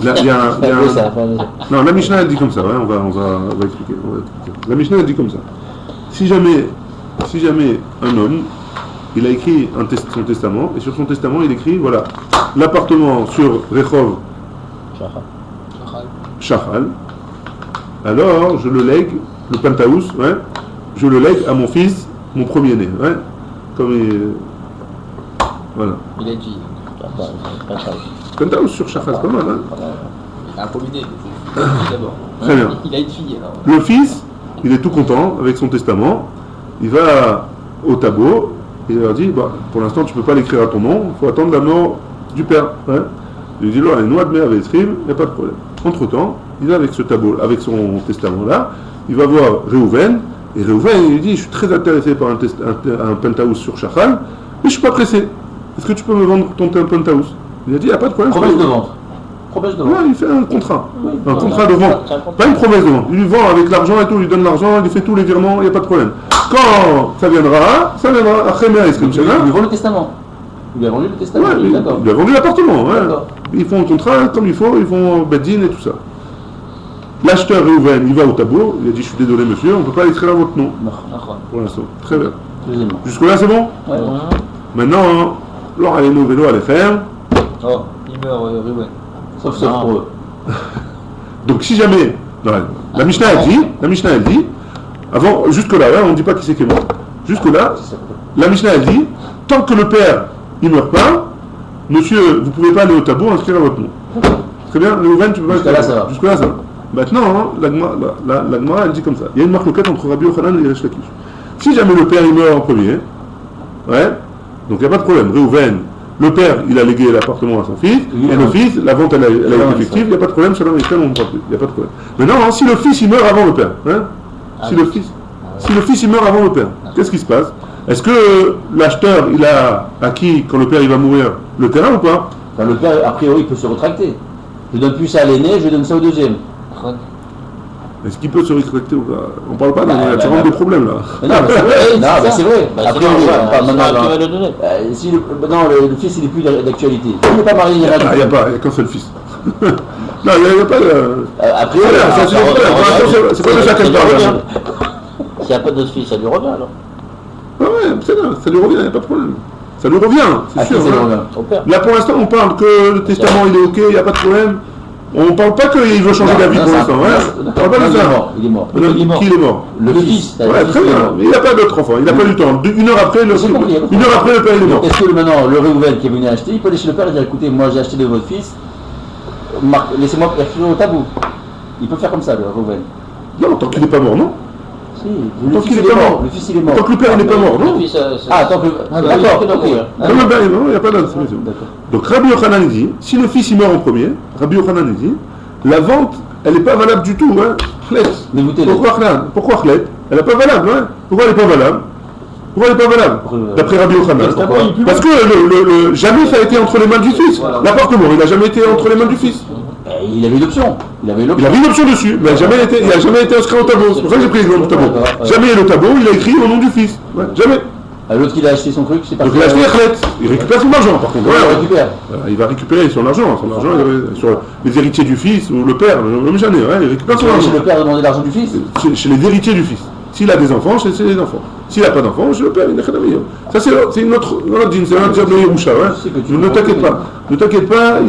Là, non, la Mishnah elle dit comme ça, ouais, on va expliquer. La Mishnah elle dit comme ça. Si jamais un homme, il a écrit son testament, et sur son testament il écrit, voilà, l'appartement sur Rehov Shachal, alors je le lègue, le penthouse, ouais, je le lègue à mon fils, mon premier-né, ouais, comme voilà. Il a dit. Penthouse sur Shachal, c'est pas mal, hein. Il a un premier-né, d'abord. Très bien. Il a une fille alors. Le fils, il est tout content avec son testament, il va au tableau, et il leur dit, bah, pour l'instant tu peux pas l'écrire à ton nom, il faut attendre la mort du père, ouais. Il lui dit, là, les noix de mer avec il n'y a pas de problème. Entre-temps, il va avec ce tableau, avec son testament-là, il va voir Réhouven, et Réhouven, il lui dit, je suis très intéressé par un penthouse sur Shachal, mais je ne suis pas pressé. Est-ce que tu peux me vendre ton penthouse? Il a dit, il n'y a pas de problème. Promesse de vente. Promesse de vente. Ouais, il fait un contrat. Oui, un contrat de vente. Pas une promesse de vente. Il lui vend avec l'argent et tout, il lui donne l'argent, il lui fait tous les virements, il n'y a pas de problème. Quand ça viendra. Après, il lui vend le testament. Il lui a vendu le testament, ouais, d'accord. Il lui a vendu l'appartement, ouais. Ils font un contrat comme il faut, ils font Beddin et tout ça. L'acheteur Réhouven, il va au tableau, il a dit, je suis désolé monsieur, on ne peut pas écrire à votre nom. Pour l'instant. Très bien. Jusque-là, c'est bon? Ouais. Maintenant, Laura et nos vélos à les faire. Oh, il meurt Réhouven. Sauf pour eux. Donc si jamais, non, la Mishnah elle dit, avant, jusque-là, hein, on ne dit pas qui c'est qui est mort. Jusque-là, la Mishnah elle dit, tant que le père il ne meurt pas, monsieur, vous ne pouvez pas aller au tableau inscrire à votre nom. Très bien, le Réhouven, tu peux pas Jusque-là, ça va. Jusque-là, ça va. Maintenant, hein, la Gemara elle dit comme ça. Il y a une marloquette entre Rabbi Yochanan et Resh Lakish. Si jamais le père il meurt en premier, ouais, donc il n'y a pas de problème. Réhouven, le père il a légué l'appartement à son fils, et le fils, la vente elle a été effective, il n'y a pas de problème, Shalom Israël, on ne prend plus, il n'y a pas de problème. Maintenant, hein, si le fils il meurt avant le père, hein, si le fils il meurt avant le père, qu'est-ce qui se passe? Est-ce que l'acheteur il a acquis quand le père il va mourir le terrain ou pas? Enfin, le père a priori il peut se rétracter. Je donne plus ça à l'aîné, je donne ça au deuxième. Est-ce qu'il peut se rétracter ou pas? On parle pas, il y a vraiment des problèmes là. Non, mais c'est vrai. Après, le fils il n'est plus d'actualité. Il n'est pas marié, il n'y a Il n'y a qu'un seul fils. Non, il n'y a pas de... Après, Voilà, ça, c'est pas de ça qu'elle parle. S'il n'y a pas d'autre fils, ça lui revient alors. Ah ouais, c'est là, ça lui revient, il n'y a pas de problème. Ça lui revient, c'est sûr. Ça lui Hein. revient au père. Là, pour l'instant, on parle que le testament, il est OK, il n'y a pas de problème. On ne parle pas qu'il veut changer d'avis pour l'instant. On ne parle pas de ça. Il est mort. Qui il est mort? Le fils. Ouais, très bien. Mais il n'a pas d'autre enfant, il n'a pas du temps. Une heure après, le père il est mort. Est-ce que maintenant, le Réhouven qui est venu acheter, il peut aller chez le père et dire écoutez, moi j'ai acheté de votre fils, laissez-moi faire au tabou. Il peut faire comme ça, le Réhouven. Non, tant qu'il n'est pas mort, non? Si, le fils il est mort. Le fils il est mort. Tant que le père n'est pas mort, non? Tant que. D'accord, ok. Comme le père est mort, il n'y a pas d'inscription. Donc Rabbi Yochanan dit, si le fils il meurt en premier, Rabbi Yochanan dit, la vente, elle n'est pas valable du tout, hein. Pourquoi Khlet? Elle n'est pas valable, hein. Pourquoi elle n'est pas valable? Pourquoi elle n'est pas valable? D'après Rabbi Yochanan. Parce que jamais ça a été entre les mains du fils. L'appartement, il n'a jamais été entre les mains du fils. Il avait une option. Il avait une option dessus, mais il n'a jamais été inscrit au tableau. C'est pour ça que j'ai pris l'exemple du tableau. Jamais le tableau, il a écrit au nom du fils. Ouais, jamais. L'autre qui a acheté son truc, c'est pas. Donc il a acheté Khlet. Il récupère son argent par contre. Il récupère. Il va récupérer son argent. Son argent sur les héritiers du fils ou le père, même jamais. Il récupère son argent. Chez le père demander l'argent du fils. Chez les héritiers du fils. S'il a des enfants, c'est les enfants. S'il n'a pas d'enfants, c'est le père, il n'est rien. Ça, c'est une autre dîne, c'est un job de Yerusha. Ne t'inquiète pas. Ne t'inquiète pas,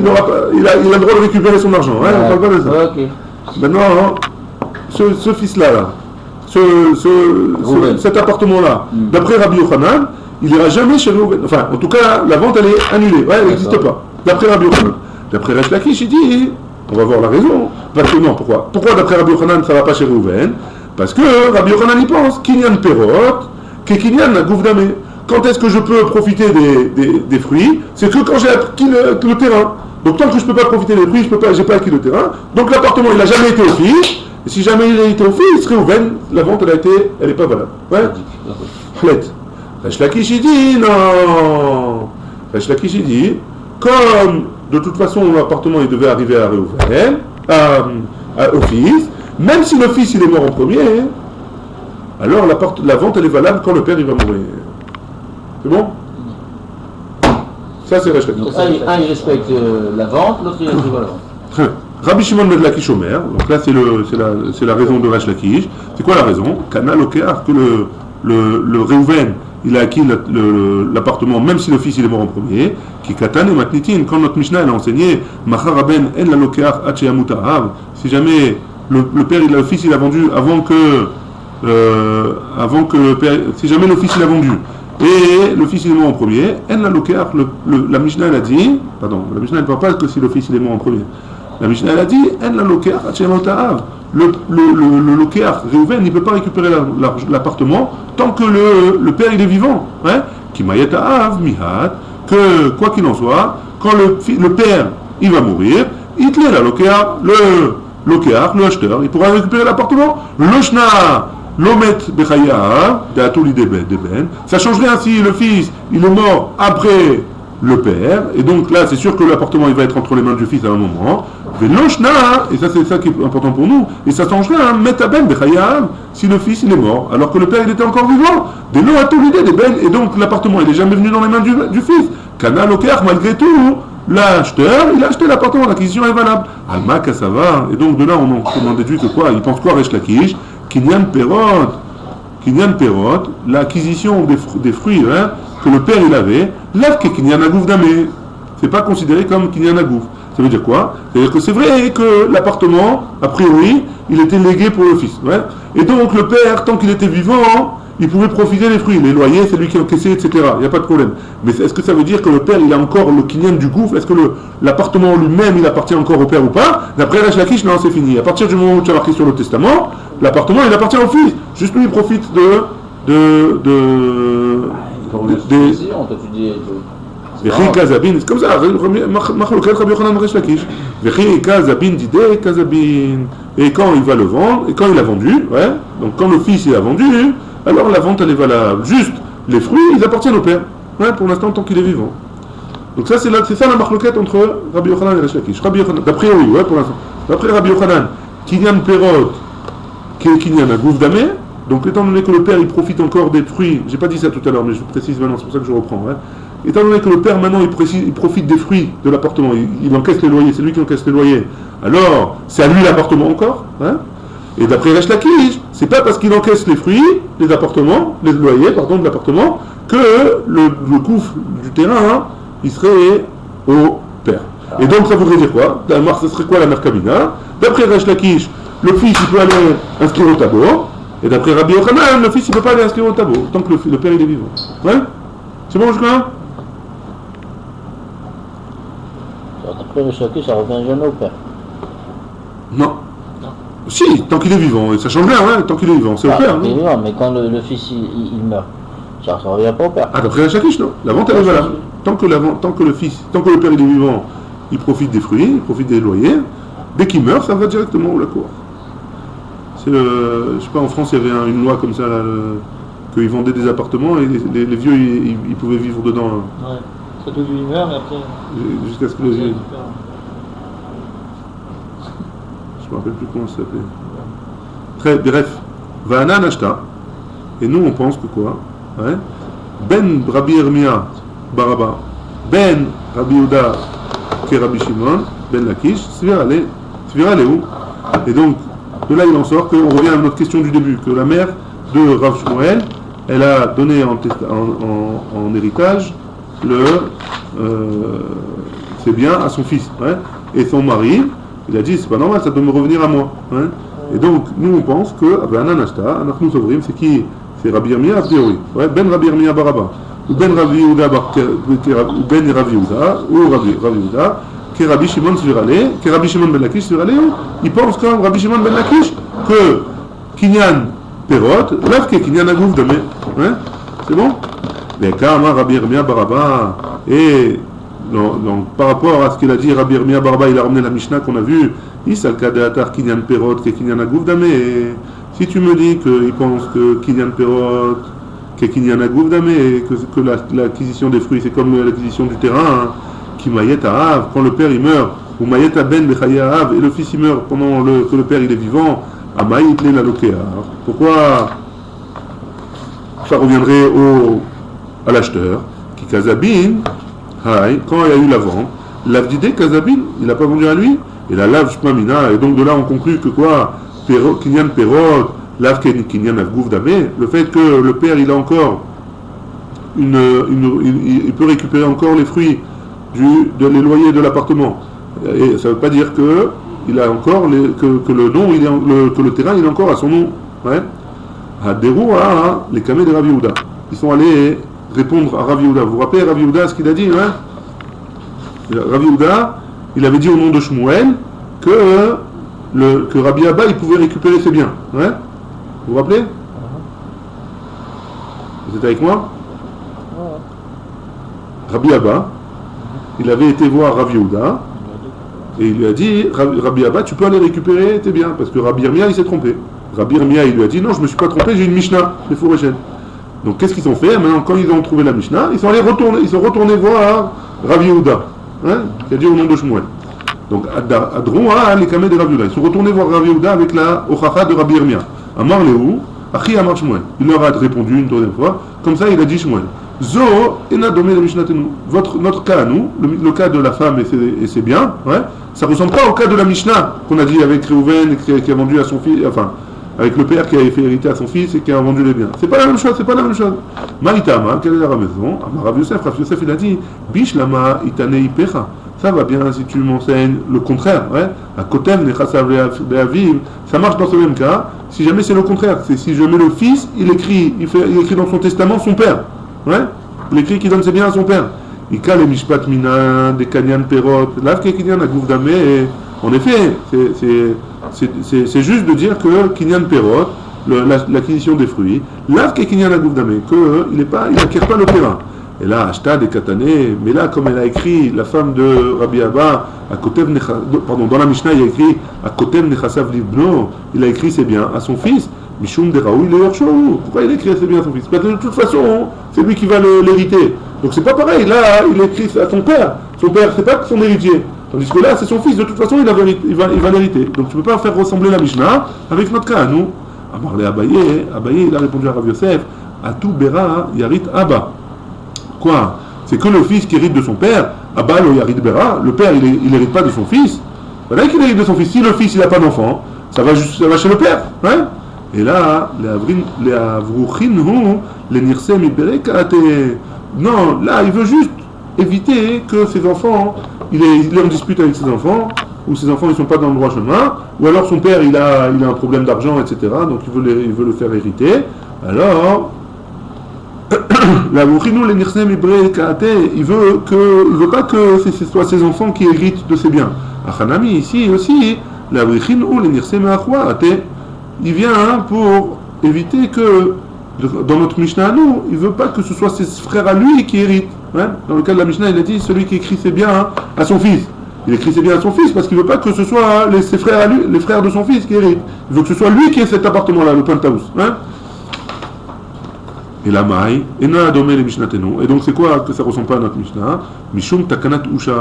il a le droit de récupérer son argent. On ne parle pas de ça. Okay. Maintenant, ce fils-là, cet appartement-là, d'après Rabbi Yochanan, il n'ira jamais chez Reuven. Enfin, en tout cas, la vente, elle est annulée. Elle n'existe pas. D'après Rabbi Yochanan. D'après Resh Lakish, il dit, on va voir la raison. Parce que non, pourquoi d'après Rabbi Yochanan, ça ne va pas chez Reuven? Parce que Rabbi Yochanan y pense, Kinyan Perot, que Kinyan Gouvdame. Quand est-ce que je peux profiter des fruits? C'est que quand j'ai acquis le terrain. Donc tant que je ne peux pas profiter des fruits, je n'ai pas acquis le terrain. Donc l'appartement, il n'a jamais été au fils. Et si jamais il a été au fils, Reuven, la vente, elle n'est pas valable. Ouais. Khlet. Resh Lakish, il dit, non. Resh Lakish, il dit, comme de toute façon l'appartement, il devait arriver à Reuven, au fils, même si le fils il est mort en premier, alors la vente elle est valable quand le père il va mourir. C'est bon? Ça c'est Resh Lakish. Donc un il respecte la vente, l'autre il respecte la vente. Très bien. Rabbi Shimon ben Lakish Omer, donc là c'est la raison de Resh Lakish. C'est quoi la raison? Kana Lokeach, que le Reuven il a acquis l'appartement même si le fils il est mort en premier. Qui Katan et Matnitin, quand notre Mishnah elle a enseigné Machar Aben en la Lokeach Hache Yamut Ha'av, si jamais le père, le fils, il a vendu avant que le père, si jamais le fils il a vendu et le fils il est mort en premier, elle la Mishnah elle a dit, pardon, la Mishnah elle ne parle pas que si le fils il est mort en premier. La Mishnah elle a dit, elle la le lokeach, Reuven, il ne peut pas récupérer l'appartement tant que le père il est vivant. Qui mayet ha'av mihat, que quoi qu'il en soit, quand le père il va mourir, il te la lokeach, le acheteur, il pourra récupérer l'appartement. Loshna Lomet Bechaya, ça changerait ainsi, le fils, il est mort après le père, et donc là c'est sûr que l'appartement il va être entre les mains du fils à un moment. Veloshna, et ça c'est ça qui est important pour nous, et ça changerait un Metaben Bechaya, si le fils il est mort, alors que le père il était encore vivant. Et donc l'appartement il est jamais venu dans les mains du fils. Kana Lokeach, malgré tout, l'acheteur, il a acheté l'appartement, l'acquisition est valable. Alma Kassava, et donc de là on en déduit que quoi? Il pense quoi Resh Lakish? Kinyan Perot, l'acquisition des fruits que le père il avait, lève que Kinyan Agouf Damé. C'est pas considéré comme Kinyan Agouf. Ça veut dire quoi? C'est-à-dire que c'est vrai que l'appartement, a priori, il était légué pour le fils. Et donc le père, tant qu'il était vivant, il pouvait profiter des fruits. Les loyers, c'est lui qui encaissait, etc. Il n'y a pas de problème. Mais est-ce que ça veut dire que le père, il a encore le kinyan du gouffre? Est-ce que l'appartement lui-même, il appartient encore au père ou pas? D'après Resh Lakish, non, c'est fini. À partir du moment où tu as marqué sur le testament, l'appartement, il appartient au fils. Juste lui, il profite Vechi Kazabin, c'est comme ça. Machloket Rabbi Yochanan Resh Lakish. Vechi Kazabin didei Kazabin. Et quand il va le vendre, et quand il a vendu, donc quand le fils il a vendu, alors la vente elle est valable. Juste les fruits, ils appartiennent au père. Pour l'instant, tant qu'il est vivant. Donc ça c'est ça la machloket entre Rabbi Yochanan et Resh Lakish. D'après oui, pour l'instant. D'après Rabbi Yochanan, Kinyan Perot, Kinyan Agouf Damé. Donc étant donné que le père il profite encore des fruits, j'ai pas dit ça tout à l'heure, mais je précise maintenant, c'est pour ça que je reprends. étant donné que le père maintenant il profite des fruits de l'appartement, il encaisse les loyers, c'est lui qui encaisse les loyers, alors c'est à lui l'appartement encore, hein. Et d'après Resh Lakish, c'est pas parce qu'il encaisse les fruits, les loyers de l'appartement, que le coût du terrain, hein, il serait au père. Et donc ça voudrait dire quoi? Ce serait quoi la Merkamina? D'après Resh Lakish, le fils il peut aller inscrire au tableau, et d'après Rabbi Yochanan, le fils il peut pas aller inscrire au tableau, tant que le père il est vivant. Ouais? C'est bon jusqu'à? D'après le choqué, ça revient jamais au père. Non. Si, tant qu'il est vivant, et ça change rien, hein, tant qu'il est vivant, c'est au père. Il est vivant, mais quand le fils il meurt, ça revient pas au père. Ah, d'après Resh Lakish, non. La vente elle est valable. Tant que le père il est vivant, il profite des fruits, il profite des loyers. Dès qu'il meurt, ça va directement à la cour. C'est je sais pas, en France, il y avait une loi comme ça, qu'ils vendaient des appartements et les vieux, ils pouvaient vivre dedans. Ouais, surtout que il meurt, mais après. Jusqu'à ce que les vieux. Je me rappelle plus comment ça s'appelait. Très bref, Va'ana Nashta. Et nous, on pense que quoi? Ouais. Ben Rabbi Yirmiyah Baraba, Ben Rabbi Yehuda qui Rabbi Shimon, Ben Lakish, Svira Léou. Et donc, de là il en sort qu'on revient à notre question du début, que la mère de Rav Shmuel, elle a donné en héritage ses biens à son fils. Ouais. Et son mari, il a dit, c'est pas normal, ça doit me revenir à moi. Ouais. Et donc, nous on pense que, Ananashta, Anachnu Sovrim, c'est qui? C'est Rabbi Yirmiyah a priori. Ouais. Ben Rabbi Yirmiyah Baraba. Ou Ben Rabbi Yehuda Ben Rabbi Yehuda, ou Rabbi Yehuda, que Rabbi Shimon Svirale, que Rabbi Shimon Ben Lakish Svirale, il pense comme Rabbi Shimon Ben Lakish que Kinyan Perot, lave que Kinyan Agouf Damé. Hein? C'est bon? Mais Kama Rabbi Yirmiyah Baraba, et donc, par rapport à ce qu'il a dit, Rabbi Yirmiyah Baraba, il a ramené la Mishnah qu'on a vue, Isal Kadeatar Kinyan Perot, que Kinyan Agouf Damé. Si tu me dis qu'il pense que Kinyan Perot, que Kinyan Agouf Damé, que l'acquisition des fruits, c'est comme l'acquisition du terrain, hein, qui Mayet à Av, quand le père il meurt, ou Mayet à Ben Bechaye à Av, et le fils il meurt pendant que le père il est vivant, à Mayit le la Lokea. Pourquoi ça reviendrait à l'acheteur, qui Kazabin, quand il y a eu la vente, l'Avdidé Kazabin, il n'a pas vendu à lui, et la lave Shmamina, et donc de là on conclut que quoi, Kinyan Perot, lave Kinyan Avgouf Damé, le fait que le père il a encore il peut récupérer encore les fruits les loyers de l'appartement. Et ça ne veut pas dire que il a encore que le nom que le terrain il est encore à son nom. Ouais. Les camés de Rav Yehuda. Ils sont allés répondre à Rav Yehuda. Vous vous rappelez Rav Yehuda ce qu'il a dit, hein? Rav Yehuda, il avait dit au nom de Shmuel que Rabbi Abba il pouvait récupérer ses biens. Ouais. Vous vous rappelez? Vous êtes avec moi? Rabbi Abba, il avait été voir Rav Yehuda et il lui a dit, Rabbi Abba, tu peux aller récupérer tes biens, parce que Rabbi Yirmiyah il s'est trompé. Rabbi Yirmiyah il lui a dit, non, je me suis pas trompé, j'ai une Mishnah, les Fourréchen. Donc qu'est-ce qu'ils ont fait? Maintenant, quand ils ont trouvé la Mishnah, ils sont retournés voir Rav Yehuda, hein, qui a dit au nom de Shmuel. Donc Adroua, les camés de Rav Yehuda, ils sont retournés voir Rav Yehuda avec la Ochacha de Rabbi Yirmiyah. Amar Léou, Achi Amar Shmuel. Il leur a répondu une deuxième fois, comme ça il a dit Shmuel. Zo ena domé la Mishnatenu. Notre cas à nous, le cas de la femme et ses biens, ouais, ça ressemble pas au cas de la Mishnah qu'on a dit avec Réhouven qui a vendu à son fils, enfin avec le père qui a fait hériter à son fils et qui a vendu les biens. C'est pas la même chose, Maïtama, quelle est la maison? Rav Yosef il a dit Bishlama itanei pecha. Ça va bien si tu m'enseignes le contraire, ouais. À Kotem nechasav leaviv, ça marche dans ce même cas. Si jamais c'est le contraire, c'est si je mets le fils, il écrit dans son testament son père. Ouais, il écrit qu'il donne ses biens à son père. Ika le mishpat mina de kanyan perot, lav ke kinyan agouf damé. En effet, c'est juste de dire que kinyan perot, l'acquisition des fruits, lav ke kinyan agouf damé, qu'il n'acquiert pas le terrain. Et là, Ashta des Katané, mais là, comme elle a écrit, la femme de Rabbi Abba, dans la Mishnah, il a écrit à Kotem Nechasav Libno, il a écrit ses biens à son fils. Mishum Deraoui le Yorshou. Pourquoi il a écrit ses biens à son fils? Parce que de toute façon, c'est lui qui va l'hériter. Donc c'est pas pareil. Là, il écrit à son père. Son père, c'est pas son héritier. Tandis que là, c'est son fils. De toute façon, il va l'hériter. Donc tu peux pas faire ressembler la Mishnah avec notre cas. Nous, Amarle Abaye, il a répondu à Rav Yosef, Atou Bera Yarit Abba. Quoi? c'est que le fils qui hérite de son père, Abba lo yarid bera, le père il hérite pas de son fils, voilà qu'il hérite de son fils. Si le fils il n'a pas d'enfant, ça va chez le père, hein. Et là, les avruchinhu, les nirse miberekate. Non, là, il veut juste éviter que ses enfants, il est en dispute avec ses enfants, ou ses enfants ne sont pas dans le droit chemin, ou alors son père il a un problème d'argent, etc. Donc il veut le faire hériter. Alors, l'avruchinhu, les nirse miberekate, il veut pas que ce soit ses enfants qui héritent de ses biens. Achanami, ici aussi, l'avruchinhu, les nirse meachwate. Il vient pour éviter que, dans notre Mishnah à nous, il ne veut pas que ce soit ses frères à lui qui héritent. Hein. Dans le cas de la Mishnah, il a dit celui qui écrit ses biens à son fils. Il écrit ses biens à son fils parce qu'il ne veut pas que ce soit ses frères à lui, les frères de son fils qui héritent. Il veut que ce soit lui qui ait cet appartement-là, le penthouse. Hein. Et la maille, et n'a domé les Mishnatenu. Et donc c'est quoi que ça ne ressemble pas à notre Mishnah? Mishum takanat usha.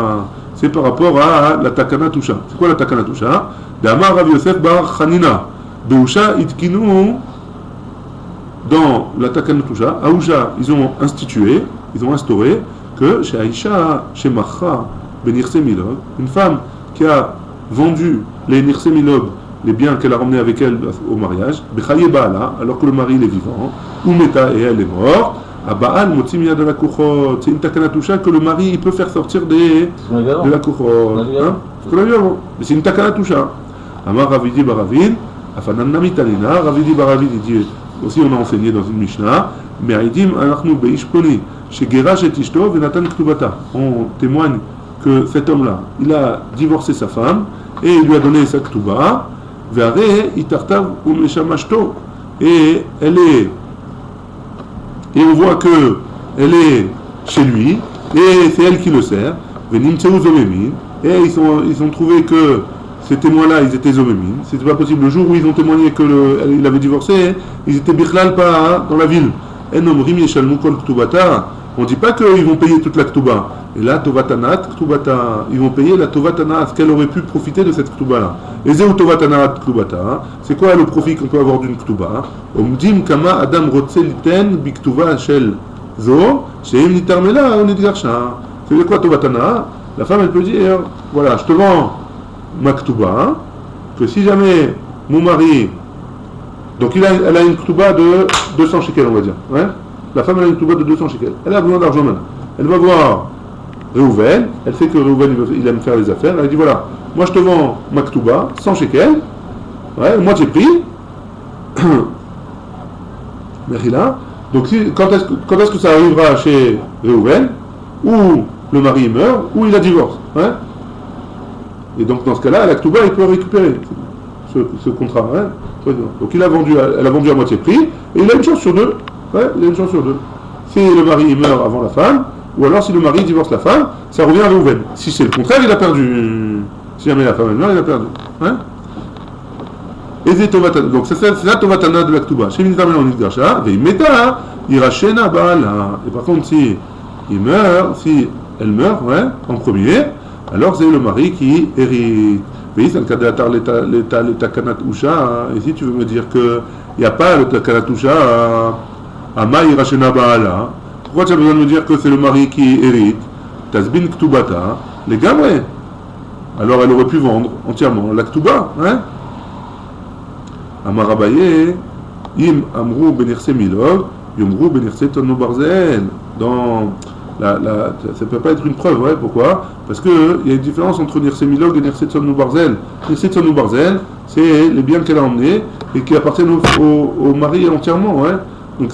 C'est par rapport à la takanat usha. C'est quoi la takanat usha? D'Amar Rav Yosef bar Chanina. Beusha itkinu, dans la Takanat Usha, à Usha, ils ont instauré que chez Aïcha, chez Macha, ben Nirse Milog, une femme qui a vendu les Nirse Milog, les biens qu'elle a ramenés avec elle au mariage, Bechaye Baala, alors que le mari il est vivant, ou Meta et elle est morte, à Baal Motzim Yad la Kuchot, c'est une Takanat Usha que le mari il peut faire sortir de la Kuchot. C'est ce qu'on a vu avant. Mais c'est une Takanat Usha. Amar Ravidi Baravin. Ravidi Baravidi dit aussi, on a enseigné dans une Mishnah, mais Aidim Anachnu Beishponi, chez Gerash et Ishto, Venatan Ktubata. On témoigne que cet homme-là, il a divorcé sa femme et il lui a donné sa Ktuba, Veare Itartav Umeshamashto, et on voit que elle est chez lui, et c'est elle qui le sert, Venimtseu Zomemin, et ils ont trouvé que ces témoins-là, ils étaient zomémines. C'était pas possible. Le jour où ils ont témoigné qu'il avait divorcé, ils étaient bichlal pas dans la ville. Enomrim yeshalmu kol ktubata. On dit pas qu'ils vont payer toute la ktuba. Et là, tovatanat ktubata. Ils vont payer la tovatanat, ce qu'elle aurait pu profiter de cette ktuba-là. Et zeu tovatanat ktubata. C'est quoi le profit qu'on peut avoir d'une ktuba? Omdim kama adam rotse liten biktuba shel zo sheim nitarmela on edgarsha. C'est quoi tovatana? La femme, elle peut dire, voilà, je te vends ma ktuba, que si jamais mon mari, donc elle a une ktuba de 200 shekels, on va dire, ouais. La femme elle a une ktuba de 200 shekels, elle a besoin d'argent maintenant, elle va voir Reuven, elle sait que Reuven il aime faire les affaires, elle dit voilà, moi je te vends ma ktuba, 100 shekels, ouais, moitié prix, Merila, donc quand est-ce que ça arrivera chez Reuven, ou le mari meurt, ou il a divorce, ouais. Et donc dans ce cas-là, la Ktuba, il peut récupérer ce contrat. Hein. Donc elle a vendu à moitié prix, et il a une chance sur deux. Ouais, il a une chance sur deux. Si le mari meurt avant la femme, ou alors si le mari divorce la femme, ça revient à Reuven. Si c'est le contraire, il a perdu. Si jamais la femme elle meurt, il a perdu. Hein. Donc c'est la Tovatana de la Ktuba. Chez Mintamel on dit Gacha, Veimeta, Irachena Baala. Et par contre, si elle meurt, ouais, en premier, alors c'est le mari qui hérite. Oui, c'est le cas de la takanat usha. Et si tu veux me dire qu'il n'y a pas le takanat usha à Maï Rachena Baala, pourquoi tu as besoin de me dire que c'est le mari qui hérite? Tasbin Ktubata, les gars, ouais. Alors elle aurait pu vendre entièrement la Ktuba, hein? Amarabaye, Im Amrou Benirse Milog, Yomrou Benirse Tono Barzel. Dans ça ne peut pas être une preuve, ouais, pourquoi? Parce qu'il y a une différence entre Nirse Milog et Nirse Tono Barzel. Nirse Tono Barzel, c'est les biens qu'elle a emmenés et qui appartiennent au mari entièrement, ouais. Donc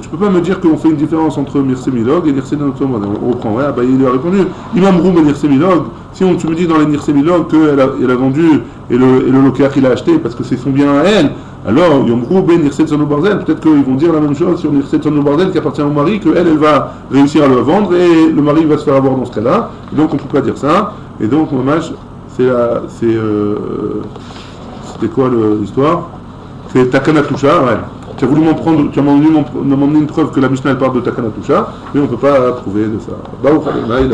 tu peux pas me dire qu'on fait une différence entre Nirse Milog et Nirse Tono Barzel. On reprend, ouais, bah, il lui a répondu, Imam Roum et Nirse Milog, si tu me dis dans les Nirse Milog qu'elle a vendu et le local il a acheté parce que c'est son bien à elle, alors Yomrou ben Nirse Tsono Barzel, peut-être qu'ils vont dire la même chose sur Nirse Tsono Barzel qui appartient au mari, qu'elle va réussir à le vendre et le mari va se faire avoir dans ce cas-là, et donc on ne peut pas dire ça, et donc Mamash, c'était quoi l'histoire? C'est Takanatusha, ouais. Tu as voulu m'emmener une preuve que la Mishnah elle parle de Takanatusha, mais on ne peut pas trouver de ça. Bah, Amen.